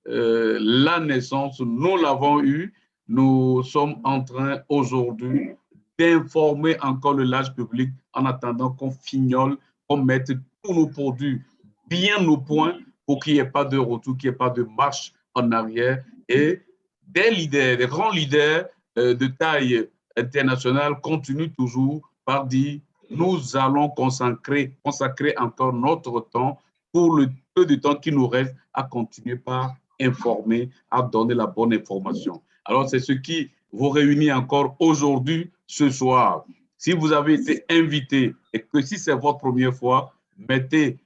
la naissance, nous l'avons eue. Nous sommes en train aujourd'hui d'informer encore le large public en attendant qu'on fignole, qu'on mette tous nos produits bien au point pour qu'il n'y ait pas de retour, qu'il n'y ait pas de marche en arrière. Et des leaders, des grands leaders de taille internationale continuent toujours par dire nous allons consacrer encore notre temps pour le peu de temps qui nous reste à continuer par informer, à donner la bonne information. Alors, c'est ce qui vous réunit encore aujourd'hui, ce soir. Si vous avez été invité et que si c'est votre première fois, mettez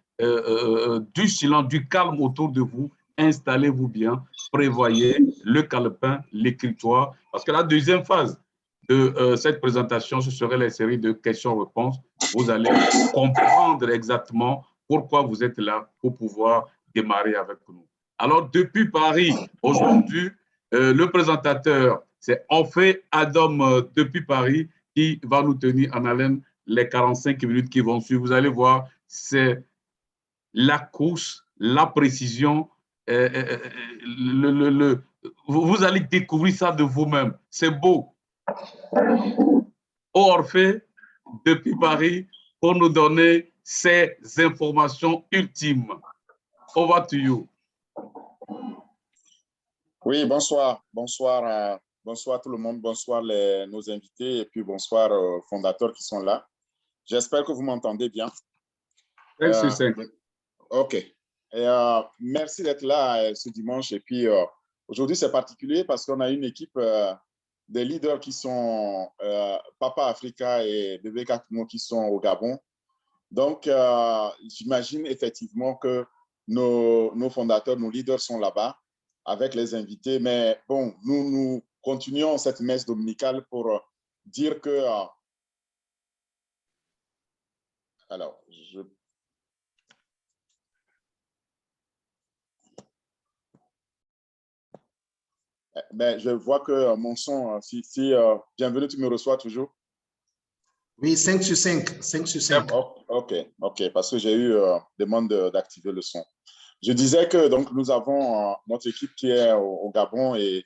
du silence, du calme autour de vous, installez-vous bien, prévoyez le calepin, l'écritoire, parce que la deuxième phase de cette présentation, ce serait la série de questions-réponses. Vous allez comprendre exactement pourquoi vous êtes là pour pouvoir démarrer avec nous. Alors, depuis Paris, aujourd'hui, le présentateur, c'est Orphée Adam depuis Paris qui va nous tenir en haleine les 45 minutes qui vont suivre. Vous allez voir, c'est la course, la précision. Vous allez découvrir ça de vous-même. C'est beau. Orphée, depuis Paris, pour nous donner ces informations ultimes. Over to you. Oui, bonsoir. Bonsoir, bonsoir tout le monde. Bonsoir nos invités et puis bonsoir aux fondateurs qui sont là. J'espère que vous m'entendez bien. 5 sur 5. OK. Merci d'être là ce dimanche. Et puis aujourd'hui, c'est particulier parce qu'on a une équipe des leaders qui sont Papa Africa et Bébé Kakmo qui sont au Gabon. Donc, j'imagine effectivement que nos fondateurs, nos leaders sont là-bas avec les invités. Mais bon, nous continuons cette messe dominicale pour dire que... alors, je vois que mon son, bienvenue, tu me reçois toujours? Oui, 5 sur 5. 5 sur 5. OK, parce que j'ai eu demande d'activer le son. Je disais que donc, nous avons notre équipe qui est au Gabon et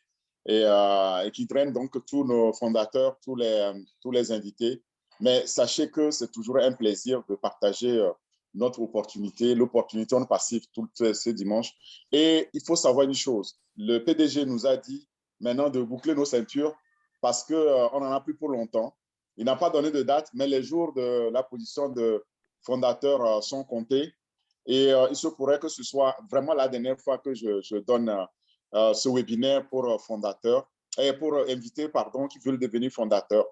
qui draine donc tous nos fondateurs, tous les invités. Mais sachez que c'est toujours un plaisir de partager notre opportunité, l'opportunité en passif tout ce dimanche. Et il faut savoir une chose, le PDG nous a dit maintenant de boucler nos ceintures parce qu'on n'en a plus pour longtemps. Il n'a pas donné de date, mais les jours de la position de fondateur sont comptés. Et il se pourrait que ce soit vraiment la dernière fois que je donne ce webinaire pour fondateurs et pour invités qui veulent devenir fondateurs.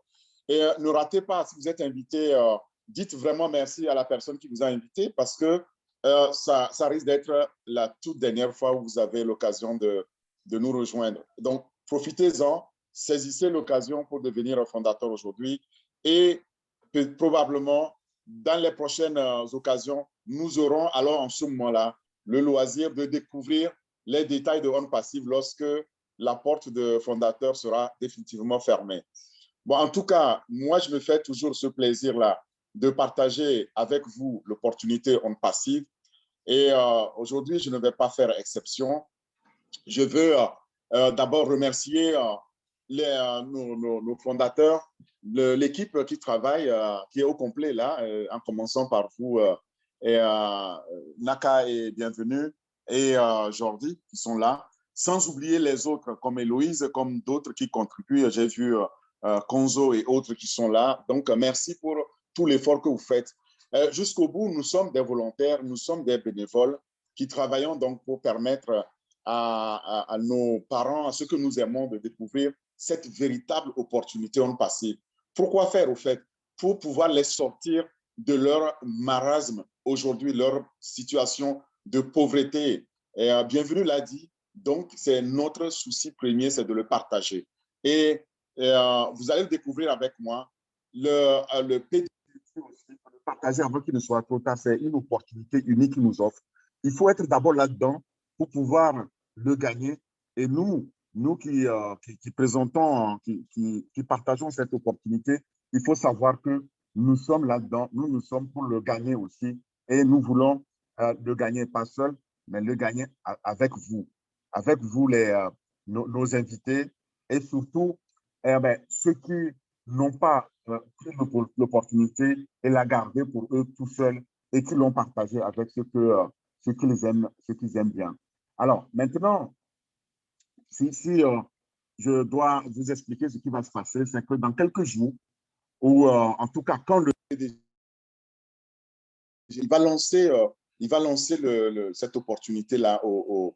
Et ne ratez pas, si vous êtes invité, dites vraiment merci à la personne qui vous a invité parce que ça risque d'être la toute dernière fois où vous avez l'occasion de nous rejoindre. Donc, profitez-en, saisissez l'occasion pour devenir fondateur aujourd'hui et probablement dans les prochaines occasions, nous aurons alors en ce moment-là le loisir de découvrir les détails de On Passive lorsque la porte de fondateur sera définitivement fermée. Bon, en tout cas, moi, je me fais toujours ce plaisir-là de partager avec vous l'opportunité On Passive. Et aujourd'hui, je ne vais pas faire exception. Je veux d'abord remercier nos fondateurs, l'équipe qui travaille, qui est au complet là, en commençant par vous, Naka et bienvenue, et Jordi qui sont là, sans oublier les autres comme Héloïse, comme d'autres qui contribuent. J'ai vu Konzo et autres qui sont là. Donc, merci pour tout l'effort que vous faites. Jusqu'au bout, nous sommes des volontaires, nous sommes des bénévoles qui travaillons donc pour permettre à nos parents, à ceux que nous aimons, de découvrir cette véritable opportunité en passé. Pourquoi faire, au fait? Pour pouvoir les sortir de leur marasme aujourd'hui, leur situation de pauvreté. Et bienvenue l'a dit, donc c'est notre souci premier, c'est de le partager. Et vous allez le découvrir avec moi. Le PDG aussi, pour le partager avant qu'il ne soit trop tard, c'est une opportunité unique qu'il nous offre. Il faut être d'abord là-dedans pour pouvoir le gagner. Et nous qui présentons, qui partageons cette opportunité, il faut savoir que nous sommes là-dedans, nous sommes pour le gagner aussi. Et nous voulons le gagner pas seul, mais le gagner avec vous. avec vous, nos invités, et surtout ceux qui n'ont pas pris l'opportunité et la garder pour eux tout seuls et qui l'ont partagé avec ceux qu'ils aiment bien. Alors, maintenant, si je dois vous expliquer ce qui va se passer, c'est que dans quelques jours, ou en tout cas quand le PDG il va lancer cette opportunité-là au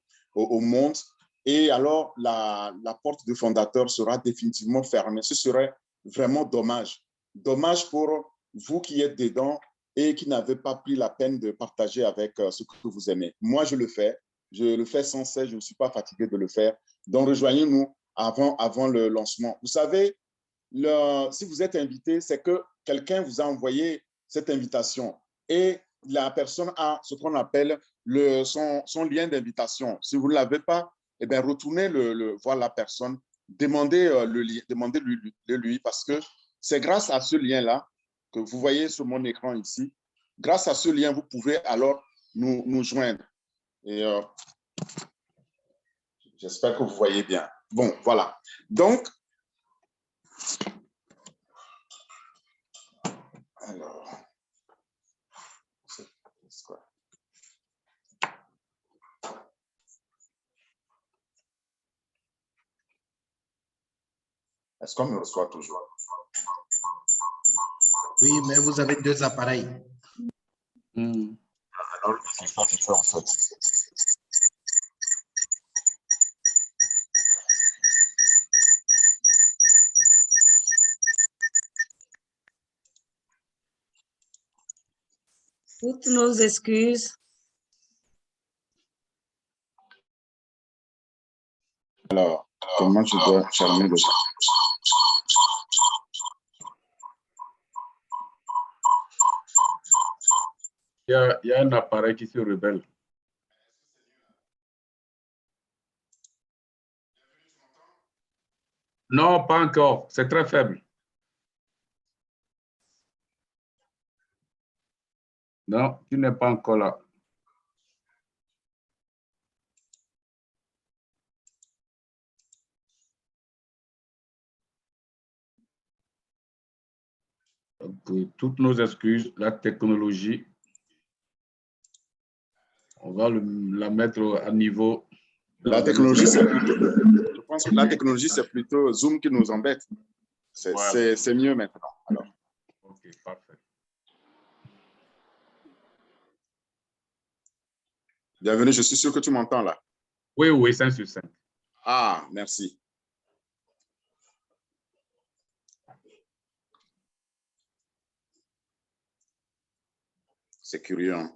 monde, et alors la porte de fondateur sera définitivement fermée. Ce serait vraiment dommage. Dommage pour vous qui êtes dedans et qui n'avez pas pris la peine de partager avec ce que vous aimez. Moi, je le fais sans cesse, je ne suis pas fatigué de le faire. Donc, rejoignez-nous avant le lancement. Vous savez, si vous êtes invité, c'est que quelqu'un vous a envoyé cette invitation et la personne a ce qu'on appelle son lien d'invitation. Si vous ne l'avez pas, eh bien, retournez voir la personne, demandez-le lui parce que c'est grâce à ce lien-là que vous voyez sur mon écran ici. Grâce à ce lien, vous pouvez alors nous joindre. Et j'espère que vous voyez bien. Bon, voilà. Donc, alors, c'est quoi? Est-ce qu'on me reçoit toujours? Oui, mais vous avez deux appareils. Alors, je ne sais pas ce que en fait. Toutes nos excuses. Alors, comment je dois fermer le... Il y a un appareil qui se rebelle. Non, pas encore. C'est très faible. Non, tu n'es pas encore là. Pour toutes nos excuses, la technologie, on va la mettre à niveau. La technologie, c'est plutôt, je pense que la technologie, c'est plutôt Zoom qui nous embête. C'est mieux maintenant. Alors. OK, parfait. Bienvenue, je suis sûr que tu m'entends là. Oui, oui, 5 sur 5. Ah, merci. C'est curieux. Hein?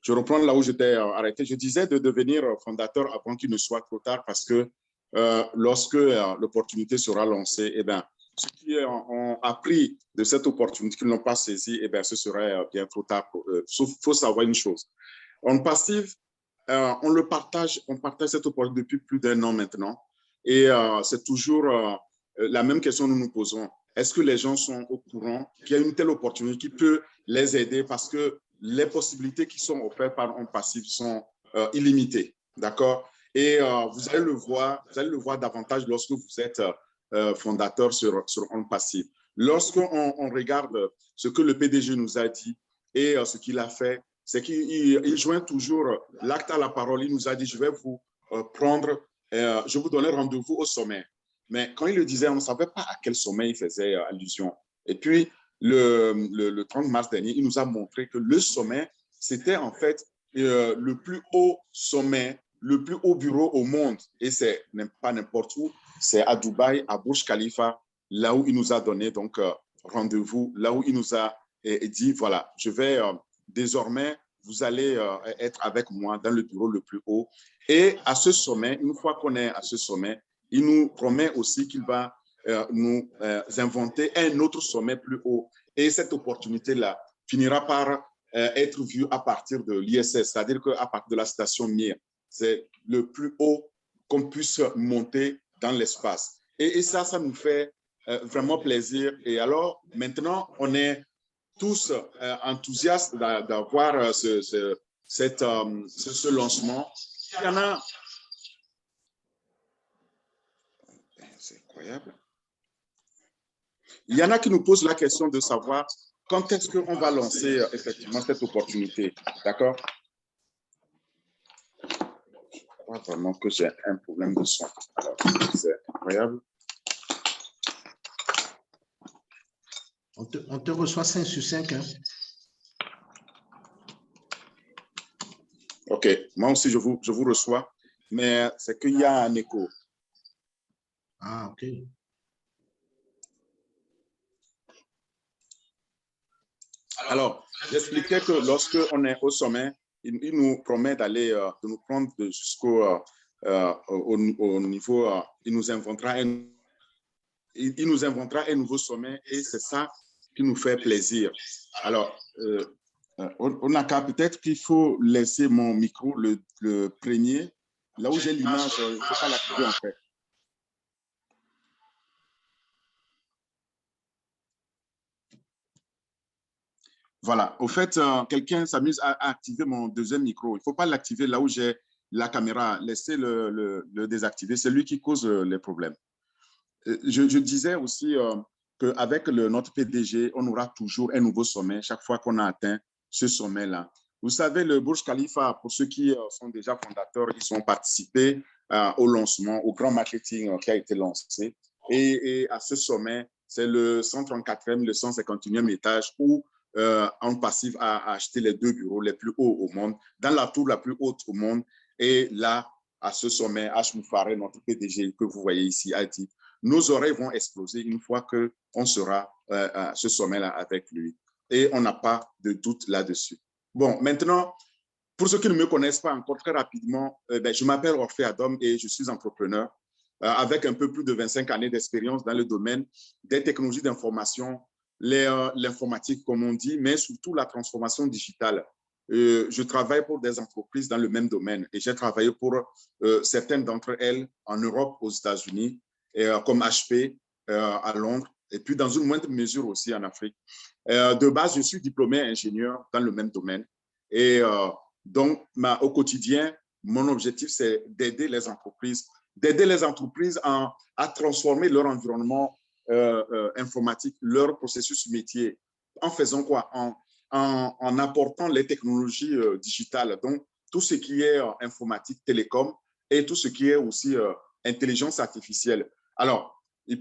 Je reprends là où j'étais arrêté. Je disais de devenir fondateur avant qu'il ne soit trop tard parce que lorsque l'opportunité sera lancée, eh bien, ceux qui ont appris de cette opportunité, qui ne l'ont pas saisie, eh bien, ce serait bien trop tard. Sauf qu'il faut savoir une chose. En passif, on partage cette opportunité depuis plus d'1 an maintenant. Et c'est toujours la même question que nous nous posons. Est-ce que les gens sont au courant qu'il y a une telle opportunité qui peut les aider parce que les possibilités qui sont offertes par On Passif sont illimitées, d'accord? Et vous allez le voir davantage lorsque vous êtes fondateur sur On Passif. Lorsqu'on regarde ce que le PDG nous a dit et ce qu'il a fait, c'est qu'il joint toujours l'acte à la parole. Il nous a dit, je vais vous prendre, je vous donner rendez-vous au sommet. Mais quand il le disait, on ne savait pas à quel sommet il faisait allusion. Et puis, le 30 mars dernier, il nous a montré que le sommet, c'était en fait le plus haut sommet, le plus haut bureau au monde. Et c'est pas n'importe où, c'est à Dubaï, à Burj Khalifa, là où il nous a donné donc rendez-vous, là où il nous a dit, voilà, je vais désormais, vous allez être avec moi dans le bureau le plus haut. Et à ce sommet, une fois qu'on est à ce sommet, il nous promet aussi qu'il va nous inventer un autre sommet plus haut. Et cette opportunité-là finira par être vue à partir de l'ISS, c'est-à-dire qu'à partir de la station Mir. C'est le plus haut qu'on puisse monter dans l'espace. Et ça nous fait vraiment plaisir. Et alors, maintenant, on est tous enthousiastes d'avoir ce lancement. Il y en a... C'est incroyable. Il y en a qui nous posent la question de savoir quand est-ce qu'on va lancer effectivement cette opportunité. D'accord? Je crois vraiment que j'ai un problème de son. C'est incroyable. On te reçoit 5 sur 5. Hein? OK. Moi aussi, je vous reçois, mais c'est qu'il y a un écho. Ah, OK. Alors, j'expliquais que lorsque on est au sommet, il nous promet d'aller, de nous prendre jusqu'au au niveau, il nous inventera un nouveau sommet et c'est ça qui nous fait plaisir. Alors, on a qu'à peut-être qu'il faut laisser mon micro, le premier, là où j'ai l'image, il ne faut pas l'activer en fait. Voilà, au fait, quelqu'un s'amuse à activer mon deuxième micro. Il ne faut pas l'activer là où j'ai la caméra. Laissez le désactiver. C'est lui qui cause les problèmes. Je disais aussi qu'avec notre PDG, on aura toujours un nouveau sommet chaque fois qu'on a atteint ce sommet-là. Vous savez, le Burj Khalifa, pour ceux qui sont déjà fondateurs, ils ont participé au lancement, au grand marketing qui a été lancé. Et à ce sommet, c'est le 134e, le 151e étage où en passif a acheté les 2 bureaux les plus hauts au monde, dans la tour la plus haute au monde. Et là, à ce sommet, H. Moufaré, notre PDG que vous voyez ici, a dit nos oreilles vont exploser une fois qu'on sera à ce sommet-là avec lui. Et on n'a pas de doute là-dessus. Bon, maintenant, pour ceux qui ne me connaissent pas encore, très rapidement, je m'appelle Orphée Adom et je suis entrepreneur avec un peu plus de 25 années d'expérience dans le domaine des technologies d'information, l'informatique, comme on dit, mais surtout la transformation digitale. Je travaille pour des entreprises dans le même domaine et j'ai travaillé pour certaines d'entre elles en Europe, aux États-Unis, comme HP à Londres, et puis dans une moindre mesure aussi en Afrique. De base, je suis diplômé ingénieur dans le même domaine. Et donc, au quotidien, mon objectif, c'est d'aider les entreprises à transformer leur environnement informatique, leur processus métier. En faisant quoi? En apportant les technologies digitales, donc tout ce qui est informatique, télécom, et tout ce qui est aussi intelligence artificielle. Alors,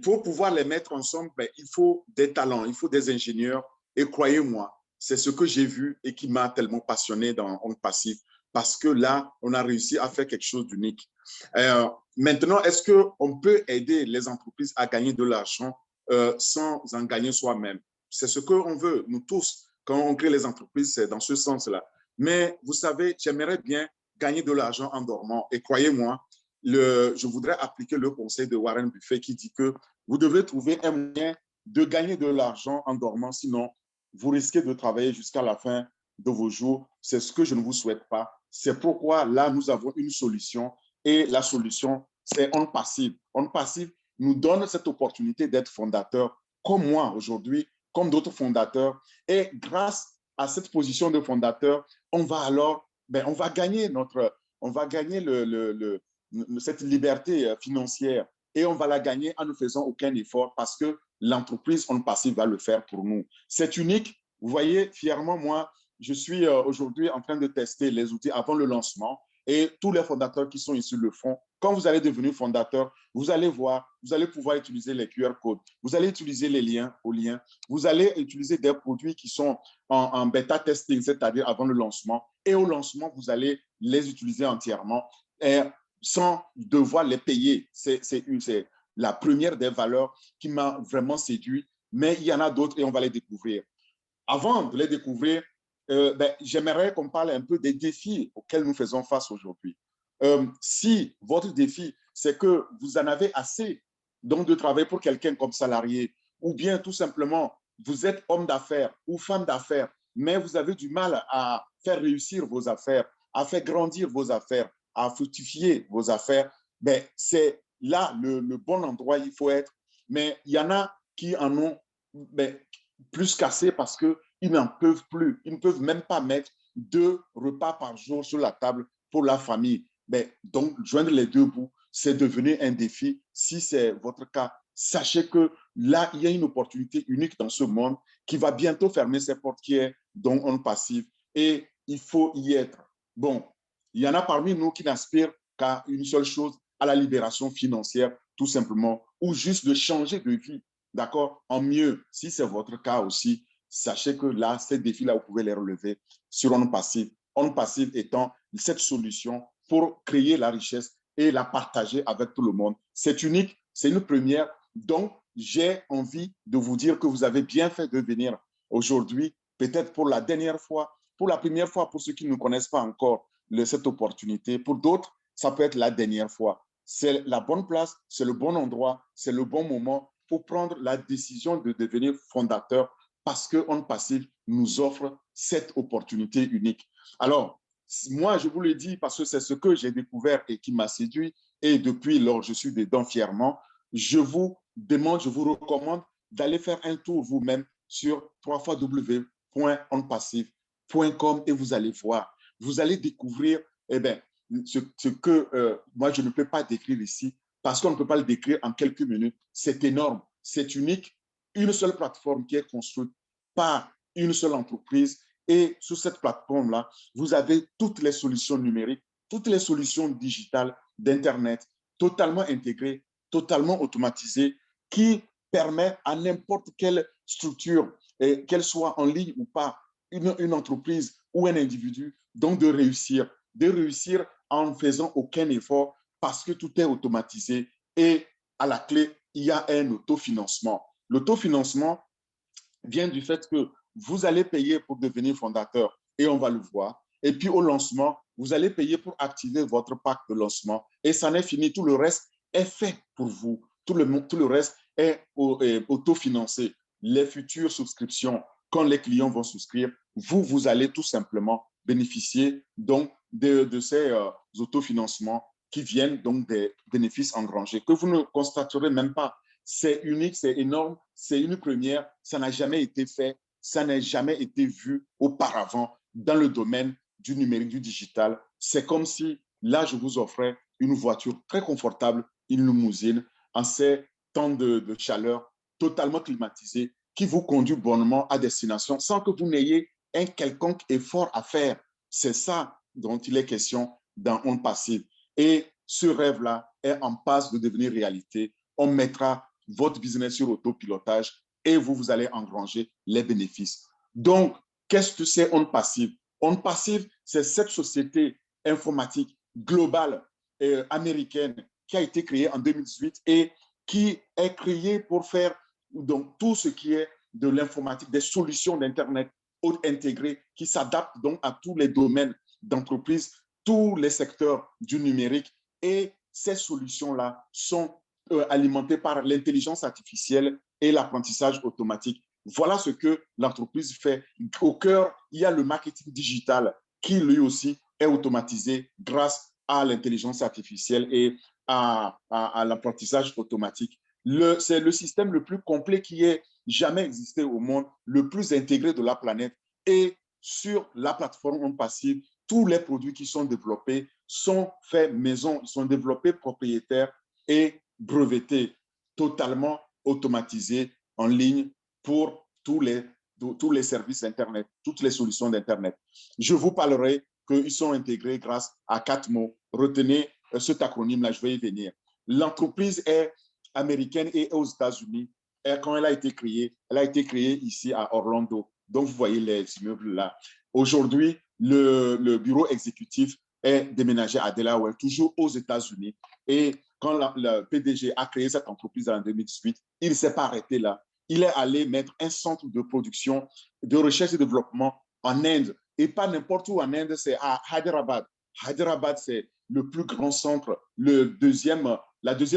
pour pouvoir les mettre ensemble, il faut des talents, il faut des ingénieurs. Et croyez-moi, c'est ce que j'ai vu et qui m'a tellement passionné dans On Passif, parce que là, on a réussi à faire quelque chose d'unique. Maintenant, est-ce qu'on peut aider les entreprises à gagner de l'argent sans en gagner soi-même? C'est ce qu'on veut, nous tous. Quand on crée les entreprises, c'est dans ce sens-là. Mais vous savez, j'aimerais bien gagner de l'argent en dormant. Et croyez-moi, je voudrais appliquer le conseil de Warren Buffett qui dit que vous devez trouver un moyen de gagner de l'argent en dormant, sinon vous risquez de travailler jusqu'à la fin de vos jours. C'est ce que je ne vous souhaite pas. C'est pourquoi là, nous avons une solution et la solution, c'est On Passif. On Passif nous donne cette opportunité d'être fondateur comme moi aujourd'hui, comme d'autres fondateurs. Et grâce à cette position de fondateur, on va alors, on va gagner cette liberté financière et on va la gagner en ne faisant aucun effort parce que l'entreprise On Passif va le faire pour nous. C'est unique. Vous voyez, fièrement, moi, je suis aujourd'hui en train de tester les outils avant le lancement et tous les fondateurs qui sont ici le font. Quand vous allez devenir fondateur, vous allez voir, vous allez pouvoir utiliser les QR codes, vous allez utiliser les liens aux liens, vous allez utiliser des produits qui sont en bêta testing, c'est-à-dire avant le lancement. Et au lancement, vous allez les utiliser entièrement et sans devoir les payer. C'est la première des valeurs qui m'a vraiment séduit, mais il y en a d'autres et on va les découvrir. Avant de les découvrir, j'aimerais qu'on parle un peu des défis auxquels nous faisons face aujourd'hui. Si votre défi, c'est que vous en avez assez donc de travailler pour quelqu'un comme salarié, ou bien tout simplement, vous êtes homme d'affaires ou femme d'affaires, mais vous avez du mal à faire réussir vos affaires, à faire grandir vos affaires, à fructifier vos affaires, c'est là le bon endroit où il faut être. Mais il y en a qui en ont plus cassé parce que ils n'en peuvent plus. Ils ne peuvent même pas mettre 2 repas par jour sur la table pour la famille. Mais donc, joindre les deux bouts, c'est devenu un défi. Si c'est votre cas, sachez que là, il y a une opportunité unique dans ce monde qui va bientôt fermer ses portes, qui est donc On Passive. Et il faut y être. Bon, il y en a parmi nous qui n'aspirent qu'à une seule chose, à la libération financière, tout simplement, ou juste de changer de vie, d'accord, en mieux. Si c'est votre cas aussi, sachez que là, ces défis-là, vous pouvez les relever sur On Passive. On Passive étant cette solution pour créer la richesse et la partager avec tout le monde. C'est unique, c'est une première. Donc, j'ai envie de vous dire que vous avez bien fait de venir aujourd'hui, peut-être pour la dernière fois, pour la première fois, pour ceux qui ne connaissent pas encore cette opportunité. Pour d'autres, ça peut être la dernière fois. C'est la bonne place, c'est le bon endroit, c'est le bon moment pour prendre la décision de devenir fondateur parce que On Passive nous offre cette opportunité unique. Alors, moi, je vous le dis parce que c'est ce que j'ai découvert et qui m'a séduit. Et depuis lors, je suis dedans fièrement. Je vous demande, je vous recommande d'aller faire un tour vous-même sur www.onpassive.com et vous allez voir. Vous allez découvrir ce que moi, je ne peux pas décrire ici parce qu'on ne peut pas le décrire en quelques minutes. C'est énorme, c'est unique. Une seule plateforme qui est construite par une seule entreprise. Et sur cette plateforme-là, vous avez toutes les solutions numériques, toutes les solutions digitales d'Internet, totalement intégrées, totalement automatisées, qui permet à n'importe quelle structure, qu'elle soit en ligne ou pas, une entreprise ou un individu, donc de réussir en ne faisant aucun effort parce que tout est automatisé et à la clé, il y a un autofinancement. L'autofinancement vient du fait que vous allez payer pour devenir fondateur et on va le voir. Et puis au lancement, vous allez payer pour activer votre pack de lancement et ça n'est fini. Tout le reste est fait pour vous. Tout le reste est autofinancé. Les futures souscriptions, quand les clients vont souscrire, vous allez tout simplement bénéficier donc de ces autofinancements qui viennent donc des bénéfices engrangés que vous ne constaterez même pas. C'est unique, c'est énorme, c'est une première, ça n'a jamais été fait, ça n'a jamais été vu auparavant dans le domaine du numérique, du digital. C'est comme si là, je vous offrais une voiture très confortable, une limousine, en ces temps de chaleur, totalement climatisée, qui vous conduit bonnement à destination sans que vous n'ayez un quelconque effort à faire. C'est ça dont il est question dans On Passive. Et ce rêve-là est en passe de devenir réalité. On mettra votre business sur autopilotage et vous allez engranger les bénéfices. Donc, qu'est-ce que c'est On Passive? On Passive, c'est cette société informatique globale américaine qui a été créée en 2018 et qui est créée pour faire donc, tout ce qui est de l'informatique, des solutions d'Internet intégrées qui s'adaptent donc à tous les domaines d'entreprise, tous les secteurs du numérique. Et ces solutions-là sont alimentées par l'intelligence artificielle et l'apprentissage automatique. Voilà ce que l'entreprise fait. Au cœur, il y a le marketing digital qui lui aussi est automatisé grâce à l'intelligence artificielle et à l'apprentissage automatique. C'est le système le plus complet qui ait jamais existé au monde, le plus intégré de la planète. Et sur la plateforme On Passive, tous les produits qui sont développés sont faits maison, ils sont développés propriétaires et brevetés, totalement automatisés en ligne pour tous les services Internet, toutes les solutions d'Internet. Je vous parlerai qu'ils sont intégrés grâce à 4 mots. Retenez cet acronyme-là, je vais y venir. L'entreprise est américaine et aux États-Unis. Quand elle a été créée ici à Orlando. Donc, vous voyez les immeubles là. Aujourd'hui, le bureau exécutif est déménagé à Delaware, toujours aux États-Unis. Et quand le PDG a créé cette entreprise en 2018, il ne s'est pas arrêté là. Il est allé mettre un centre de production, de recherche et développement en Inde. Et pas n'importe où en Inde, c'est à Hyderabad. Hyderabad, c'est le plus grand centre, la deuxième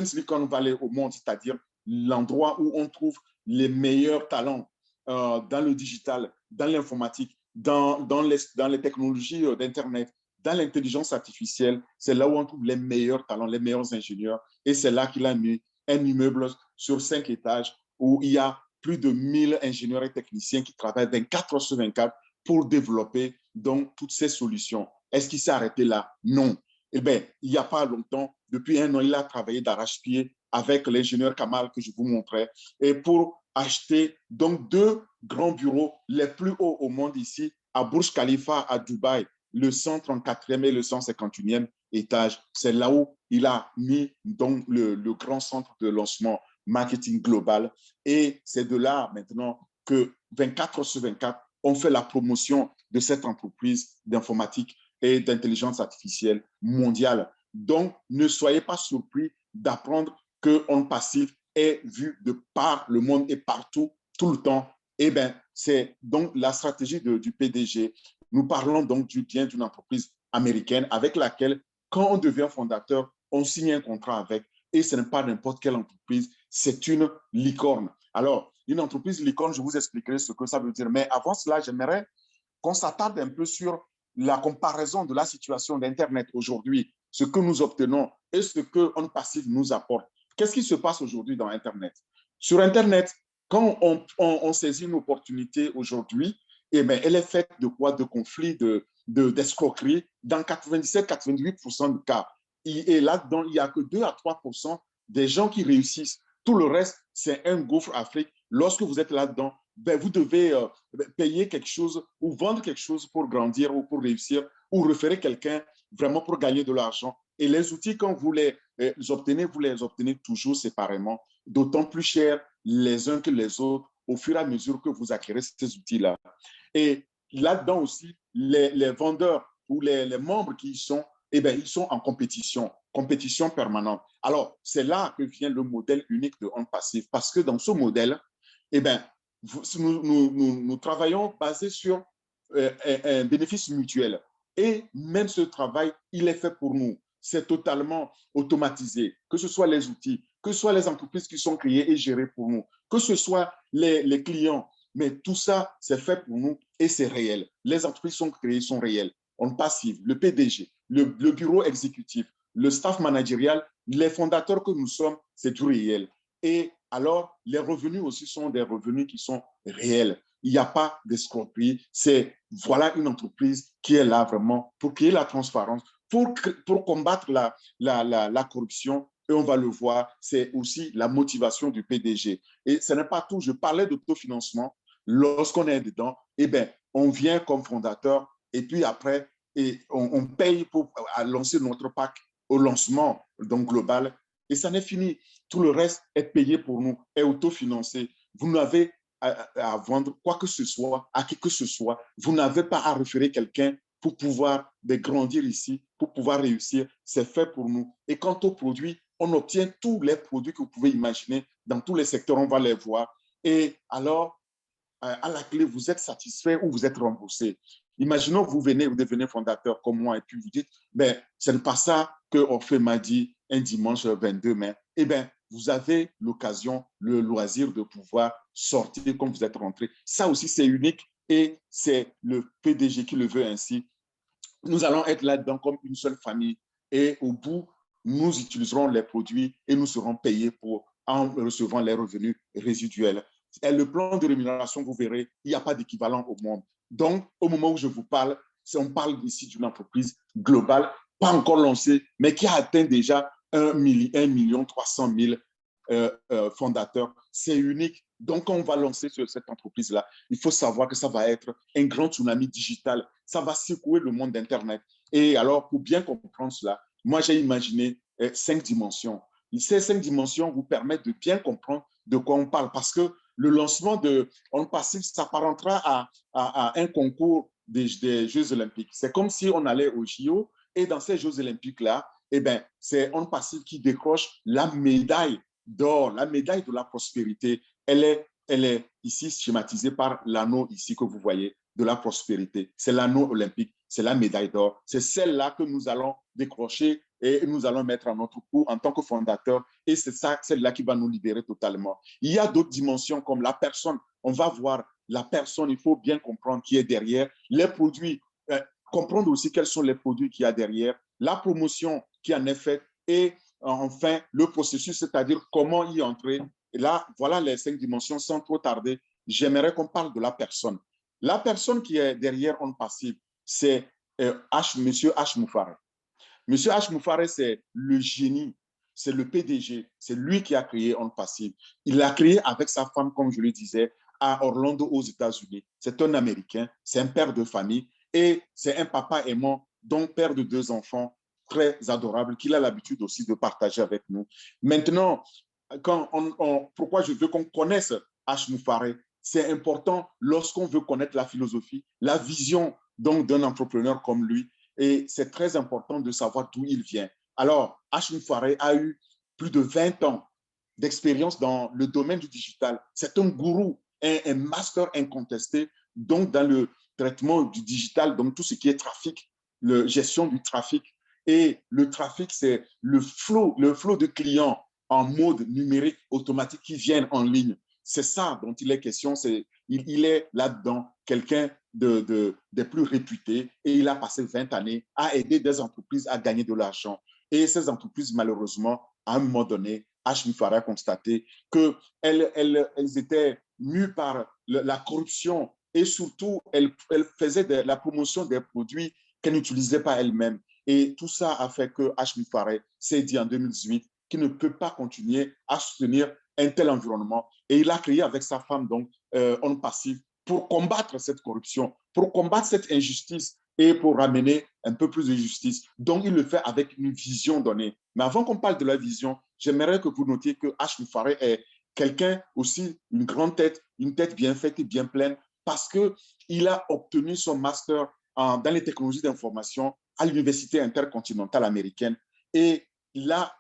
Silicon Valley au monde, c'est-à-dire l'endroit où on trouve les meilleurs talents dans le digital, dans l'informatique, dans les technologies d'Internet, dans l'intelligence artificielle. C'est là où on trouve les meilleurs talents, les meilleurs ingénieurs. Et c'est là qu'il a mis un immeuble sur 5 étages où il y a plus de 1000 ingénieurs et techniciens qui travaillent 24 heures sur 24 pour développer donc toutes ces solutions. Est-ce qu'il s'est arrêté là? Non. Eh bien, il n'y a pas longtemps, depuis 1 an, il a travaillé d'arrache-pied avec l'ingénieur Kamal que je vous montrais et pour acheter donc 2 grands bureaux les plus hauts au monde ici, à Burj Khalifa, à Dubaï, le 134e et le 151e étage. C'est là où il a mis donc le grand centre de lancement marketing global. Et c'est de là maintenant que 24 heures sur 24, on fait la promotion de cette entreprise d'informatique et d'intelligence artificielle mondiale. Donc, ne soyez pas surpris d'apprendre que On Passive est vu de par le monde et partout, tout le temps. Eh bien, c'est donc la stratégie du PDG. Nous parlons donc du bien d'une entreprise américaine avec laquelle, quand on devient fondateur, on signe un contrat avec. Et ce n'est pas n'importe quelle entreprise, c'est une licorne. Alors, une entreprise licorne, je vous expliquerai ce que ça veut dire. Mais avant cela, j'aimerais qu'on s'attarde un peu sur la comparaison de la situation d'Internet aujourd'hui, ce que nous obtenons et ce que On Passive nous apporte. Qu'est-ce qui se passe aujourd'hui dans Internet? Sur Internet, quand on saisit une opportunité aujourd'hui, eh bien, elle est faite de quoi? De conflits, d'escroqueries, dans 97-98% du cas. Et là-dedans, il n'y a que 2 à 3% des gens qui réussissent. Tout le reste, c'est un gouffre Afrique. Lorsque vous êtes là-dedans, ben, vous devez payer quelque chose ou vendre quelque chose pour grandir ou pour réussir ou référer quelqu'un vraiment pour gagner de l'argent. Et les outils, quand vous les obtenez toujours séparément, d'autant plus cher les uns que les autres au fur et à mesure que vous acquérez ces outils-là. Et là-dedans aussi, les vendeurs ou les membres qui y sont, eh bien, ils sont en compétition permanente. Alors, c'est là que vient le modèle unique de On Passive, parce que dans ce modèle, eh bien, nous travaillons basé sur un bénéfice mutuel. Et même ce travail, il est fait pour nous. C'est totalement automatisé, que ce soit les outils, que ce soit les entreprises qui sont créées et gérées pour nous, que ce soit les clients. Mais tout ça, c'est fait pour nous et c'est réel. Les entreprises sont créées, sont réelles. On Passive, le PDG, le bureau exécutif, le staff managérial, les fondateurs que nous sommes, c'est tout réel. Et alors, les revenus aussi sont des revenus qui sont réels. Il n'y a pas d'escroquerie. C'est voilà une entreprise qui est là vraiment pour créer la transparence, pour combattre la corruption. Et on va le voir, c'est aussi la motivation du PDG. Et ce n'est pas tout. Je parlais d'autofinancement. Lorsqu'on est dedans, eh bien, on vient comme fondateur et puis après, on paye pour lancer notre pack au lancement donc global. Et ça n'est fini. Tout le reste est payé pour nous, est autofinancé. Vous n'avez à vendre quoi que ce soit, à qui que ce soit. Vous n'avez pas à référer quelqu'un pour pouvoir grandir ici, pour pouvoir réussir. C'est fait pour nous. Et quant aux produits, on obtient tous les produits que vous pouvez imaginer. Dans tous les secteurs, on va les voir. Et alors, à la clé, vous êtes satisfait ou vous êtes remboursé. Imaginons vous devenez fondateur comme moi et puis vous dites, ben, ce n'est pas ça qu'Orphée m'a dit un dimanche 22 mai. Eh bien, vous avez l'occasion, le loisir de pouvoir sortir comme vous êtes rentré. Ça aussi, c'est unique et c'est le PDG qui le veut ainsi. Nous allons être là-dedans comme une seule famille et au bout, nous utiliserons les produits et nous serons payés en recevant les revenus résiduels. Et le plan de rémunération, vous verrez, il n'y a pas d'équivalent au monde. Donc, au moment où je vous parle, on parle ici d'une entreprise globale, pas encore lancée, mais qui a atteint déjà 1,3 million fondateurs. C'est unique. Donc, quand on va lancer cette entreprise-là, il faut savoir que ça va être un grand tsunami digital. Ça va secouer le monde d'Internet. Et alors, pour bien comprendre cela, moi, j'ai imaginé 5 dimensions. Ces 5 dimensions vous permettent de bien comprendre de quoi on parle parce que le lancement de On Passive s'apparentera à un concours des Jeux Olympiques. C'est comme si on allait au JO et dans ces Jeux Olympiques-là, eh ben, c'est On Passive qui décroche la médaille d'or, la médaille de la prospérité. Elle est ici schématisée par l'anneau ici que vous voyez de la prospérité. C'est l'anneau olympique, c'est la médaille d'or. C'est celle-là que nous allons décrocher et nous allons mettre à notre cou en tant que fondateur. Et c'est ça, celle-là qui va nous libérer totalement. Il y a d'autres dimensions comme la personne. On va voir la personne, il faut bien comprendre qui est derrière. Les produits, comprendre aussi quels sont les produits qu'il y a derrière. La promotion qui en est faite et enfin le processus, c'est-à-dire comment y entrer Et là, voilà les 5 dimensions. Sans trop tarder, j'aimerais qu'on parle de la personne. La personne qui est derrière On Passive, c'est Monsieur H. Moufaré. Monsieur H. Moufaré, c'est le génie, c'est le PDG, c'est lui qui a créé On Passive. Il l'a créé avec sa femme, comme je le disais, à Orlando, aux États-Unis. C'est un Américain, c'est un père de famille et c'est un papa aimant, donc père de 2 enfants très adorables qu'il a l'habitude aussi de partager avec nous. Maintenant, pourquoi je veux qu'on connaisse H. Moufaré? C'est important lorsqu'on veut connaître la philosophie, la vision donc d'un entrepreneur comme lui. Et c'est très important de savoir d'où il vient. Alors, H. Moufaré a eu plus de 20 ans d'expérience dans le domaine du digital. C'est un gourou, un master incontesté, donc dans le traitement du digital, donc tout ce qui est trafic, la gestion du trafic. Et le trafic, c'est le flot de clients en mode numérique automatique qui viennent en ligne. C'est ça dont il est question. Il est là-dedans quelqu'un des plus réputés et il a passé 20 années à aider des entreprises à gagner de l'argent. Et ces entreprises, malheureusement, à un moment donné, H. Moufaré a constaté qu'elles étaient mues par la corruption et surtout, elles faisaient la promotion des produits qu'elles n'utilisaient pas elles-mêmes. Et tout ça a fait que H. Moufaré s'est dit en 2018 qu'il ne peut pas continuer à soutenir un tel environnement. Et il a créé avec sa femme, donc, On Passive, pour combattre cette corruption, pour combattre cette injustice et pour ramener un peu plus de justice. Donc, il le fait avec une vision donnée. Mais avant qu'on parle de la vision, j'aimerais que vous notiez que H. Moufaré est quelqu'un aussi, une grande tête, une tête bien faite et bien pleine, parce qu'il a obtenu son master dans les technologies d'information à l'Université intercontinentale américaine. Et là,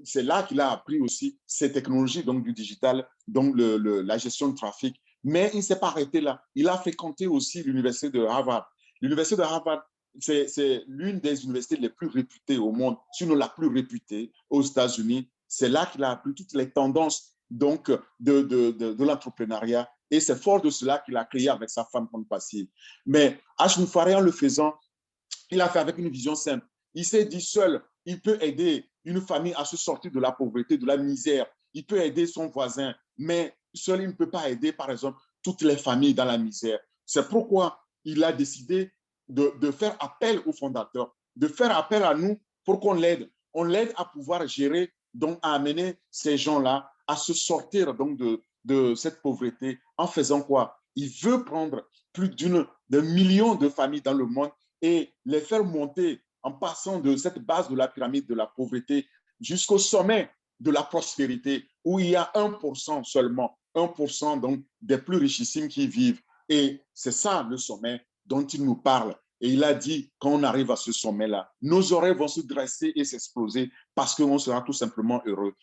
c'est là qu'il a appris aussi ces technologies donc, du digital, donc la gestion de trafic. Mais il ne s'est pas arrêté là. Il a fréquenté aussi l'Université de Harvard. L'Université de Harvard, c'est l'une des universités les plus réputées au monde, sinon la plus réputée aux États-Unis. C'est là qu'il a appris toutes les tendances donc, de l'entrepreneuriat. Et c'est fort de cela qu'il a créé avec sa femme On Passive. Mais H. Moufaré, en le faisant, il a fait avec une vision simple. Il s'est dit seul, il peut aider une famille à se sortir de la pauvreté, de la misère. Il peut aider son voisin, mais seul, il ne peut pas aider, par exemple, toutes les familles dans la misère. C'est pourquoi il a décidé de faire appel aux fondateurs, de faire appel à nous pour qu'on l'aide. On l'aide à pouvoir gérer, donc à amener ces gens-là à se sortir donc de cette pauvreté en faisant quoi? Il veut prendre plus d'un million de familles dans le monde et les faire monter en passant de cette base de la pyramide de la pauvreté jusqu'au sommet de la prospérité, où il y a 1% seulement, 1% donc des plus richissimes qui vivent. Et c'est ça le sommet dont il nous parle. Et il a dit, quand on arrive à ce sommet-là, nos oreilles vont se dresser et s'exploser parce qu'on sera tout simplement heureux.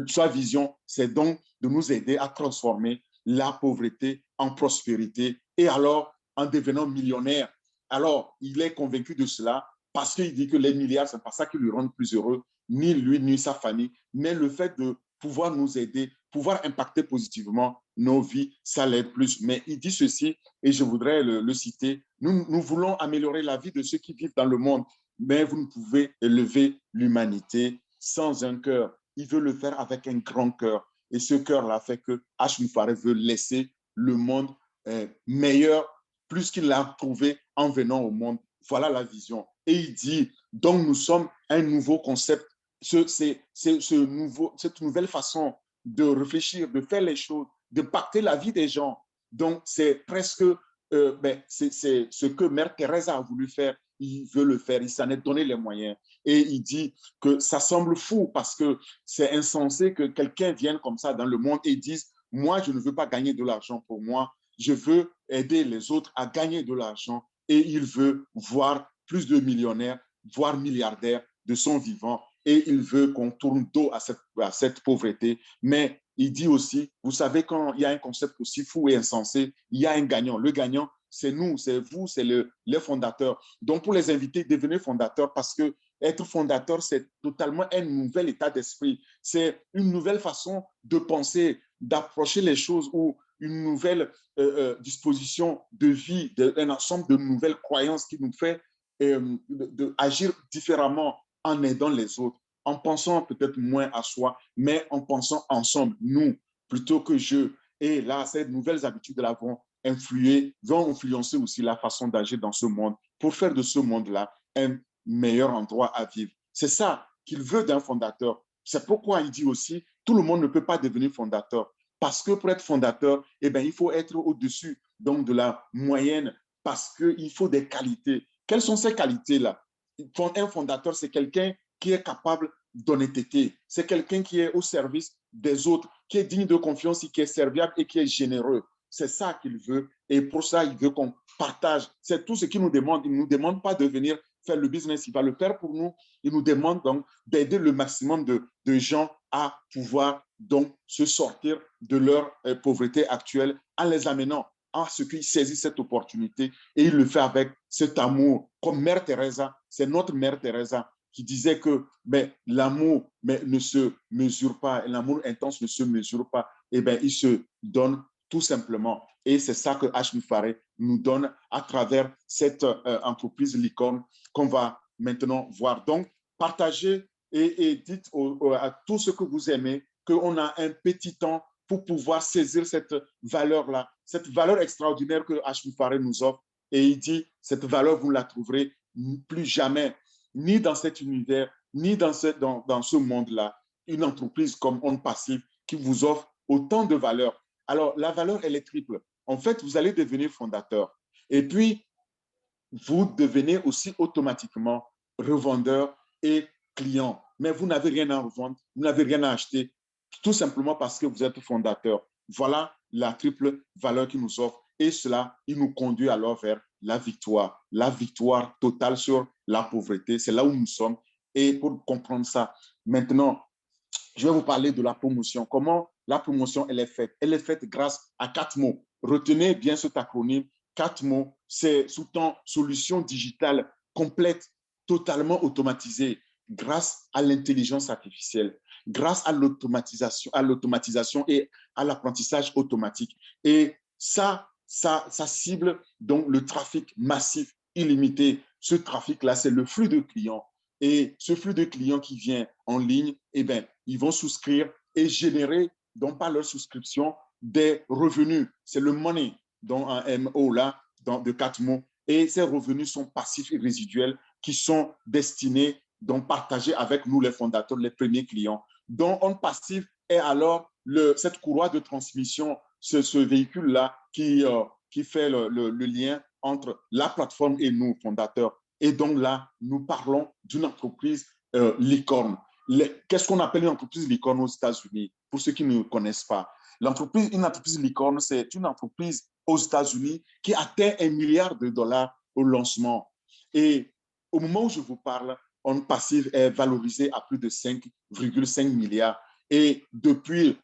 Sa vision, c'est donc de nous aider à transformer la pauvreté en prospérité et alors en devenant millionnaire. Alors, il est convaincu de cela parce qu'il dit que les milliards, ce n'est pas ça qui lui rend plus heureux, ni lui, ni sa famille, mais le fait de pouvoir nous aider, pouvoir impacter positivement nos vies, ça l'aide plus. Mais il dit ceci, et je voudrais le citer, nous voulons améliorer la vie de ceux qui vivent dans le monde, mais vous ne pouvez élever l'humanité sans un cœur. Il veut le faire avec un grand cœur. Et ce cœur-là fait que H. Moufaré veut laisser le monde meilleur, plus qu'il l'a trouvé en venant au monde. Voilà la vision. Et il dit, donc nous sommes un nouveau concept. Cette nouvelle façon de réfléchir, de faire les choses, de pacter la vie des gens. Donc, c'est presque c'est ce que Mère Teresa a voulu faire. Il veut le faire, il s'en est donné les moyens. Et il dit que ça semble fou parce que c'est insensé que quelqu'un vienne comme ça dans le monde et dise, moi, je ne veux pas gagner de l'argent pour moi, je veux aider les autres à gagner de l'argent. Et il veut voir plus de millionnaires, voire milliardaires de son vivant. Et il veut qu'on tourne dos à cette pauvreté. Mais il dit aussi, vous savez, quand il y a un concept aussi fou et insensé, il y a un gagnant. Le gagnant, c'est nous, c'est vous, c'est les fondateurs. Donc, pour les invités, devenez fondateurs parce que être fondateur, c'est totalement un nouvel état d'esprit. C'est une nouvelle façon de penser, d'approcher les choses ou une nouvelle disposition de vie, un ensemble de nouvelles croyances qui nous fait agir différemment en aidant les autres, en pensant peut-être moins à soi, mais en pensant ensemble, nous, plutôt que je. Et là, ces nouvelles habitudes-là vont influencer aussi la façon d'agir dans ce monde pour faire de ce monde-là un meilleur endroit à vivre. C'est ça qu'il veut d'un fondateur. C'est pourquoi il dit aussi, tout le monde ne peut pas devenir fondateur. Parce que pour être fondateur, eh bien, il faut être au-dessus donc de la moyenne parce qu'il faut des qualités. Quelles sont ces qualités-là? Un fondateur, c'est quelqu'un qui est capable d'honnêteté. C'est quelqu'un qui est au service des autres, qui est digne de confiance, qui est serviable et qui est généreux. C'est ça qu'il veut. Et pour ça, il veut qu'on partage. C'est tout ce qu'il nous demande. Il ne nous demande pas de venir faire le business. Il va le faire pour nous. Il nous demande donc d'aider le maximum de gens à pouvoir donc se sortir de leur pauvreté actuelle en les amenant à ce qu'ils saisissent cette opportunité. Et il le fait avec cet amour. Comme Mère Teresa, c'est notre Mère Teresa qui disait que l'amour ne se mesure pas, l'amour intense ne se mesure pas, et bien il se donne tout simplement. Et c'est ça que H. Mufare nous donne à travers cette entreprise licorne qu'on va maintenant voir. Donc, partagez et dites à tous ceux que vous aimez qu'on a un petit temps pour pouvoir saisir cette valeur-là, cette valeur extraordinaire que H. Mufare nous offre. Et il dit, cette valeur, vous ne la trouverez plus jamais, ni dans cet univers, ni dans ce monde-là. Une entreprise comme On Passive qui vous offre autant de valeur. Alors, la valeur, elle est triple. En fait, vous allez devenir fondateur. Et puis, vous devenez aussi automatiquement revendeur et client. Mais vous n'avez rien à revendre, vous n'avez rien à acheter, tout simplement parce que vous êtes fondateur. Voilà la triple valeur qu'il nous offre. Et cela, il nous conduit alors vers la victoire totale sur la pauvreté. C'est là où nous sommes. Et pour comprendre ça, maintenant, je vais vous parler de la promotion. Comment la promotion, elle est faite? Elle est faite grâce à 4 mots. Retenez bien cet acronyme. 4 mots, c'est sous-temps solution digitale complète, totalement automatisée, grâce à l'intelligence artificielle, grâce à l'automatisation et à l'apprentissage automatique. Et ça cible donc le trafic massif, illimité. Ce trafic-là, c'est le flux de clients. Et ce flux de clients qui vient en ligne, eh bien, ils vont souscrire et générer, donc par leur souscription, des revenus. C'est le money, donc un MO là, de 4 mots. Et ces revenus sont passifs et résiduels qui sont destinés, donc partagés avec nous, les fondateurs, les premiers clients. Donc, On Passive est alors cette courroie de transmission, ce véhicule-là qui fait le lien entre la plateforme et nous, fondateurs. Et donc là, nous parlons d'une entreprise licorne. Qu'est-ce qu'on appelle une entreprise licorne aux États-Unis? Pour ceux qui ne connaissent pas, une entreprise licorne, c'est une entreprise aux États-Unis qui atteint $1 milliard au lancement. Et au moment où je vous parle, On Passive est valorisé à plus de 5,5 milliards. Et depuis